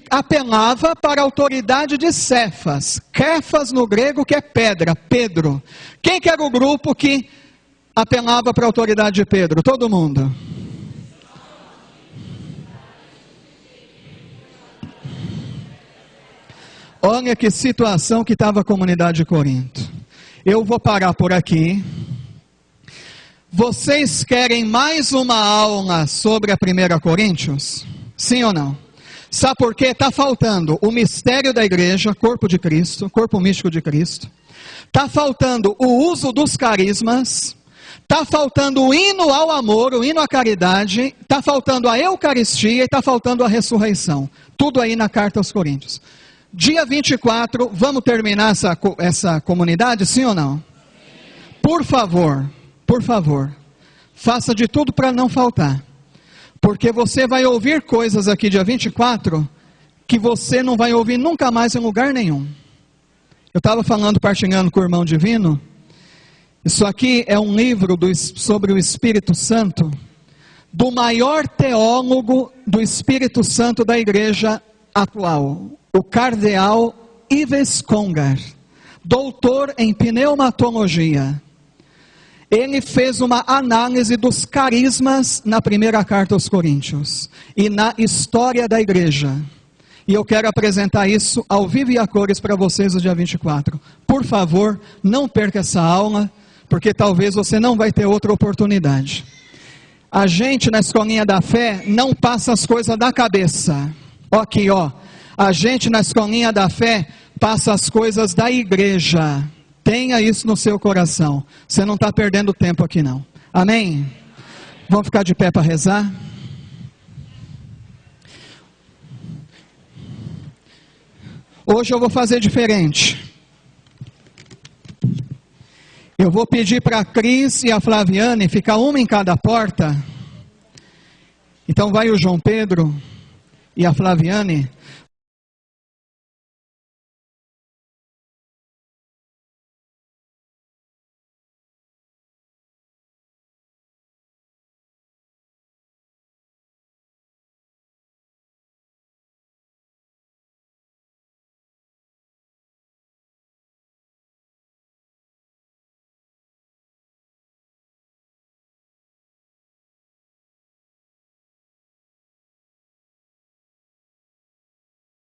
apelava para a autoridade de Cefas, Kefas no grego que é pedra, Pedro. Quem que era o grupo que apelava para a autoridade de Pedro? Todo mundo. Olha que situação que estava a comunidade de Corinto. Eu vou parar por aqui. Vocês querem mais uma aula sobre a 1 Coríntios? Sim ou não? Sabe por quê? Está faltando o mistério da igreja, corpo de Cristo, corpo místico de Cristo. Está faltando o uso dos carismas. Está faltando o hino ao amor, o hino à caridade. Está faltando a Eucaristia e está faltando a ressurreição. Tudo aí na carta aos Coríntios. Dia 24, vamos terminar essa comunidade, sim ou não? Por favor, faça de tudo para não faltar. Porque você vai ouvir coisas aqui dia 24 que você não vai ouvir nunca mais em lugar nenhum. Eu estava partilhando com o irmão Divino. Isso aqui é um livro sobre o Espírito Santo, do maior teólogo do Espírito Santo da igreja atual, o cardeal Yves Congar, doutor em pneumatologia. Ele fez uma análise dos carismas na primeira carta aos Coríntios e na história da igreja. E eu quero apresentar isso ao vivo e a cores para vocês no dia 24. Por favor, não perca essa aula, porque talvez você não vai ter outra oportunidade. A gente na Escolinha da Fé não passa as coisas da cabeça. Aqui, ó. A gente na Escolinha da Fé passa as coisas da igreja. Tenha isso no seu coração. Você não está perdendo tempo aqui não. Amém? Vamos ficar de pé para rezar? Hoje eu vou fazer diferente. Eu vou pedir para a Cris e a Flaviane ficar uma em cada porta. Então vai o João Pedro e a Flaviane.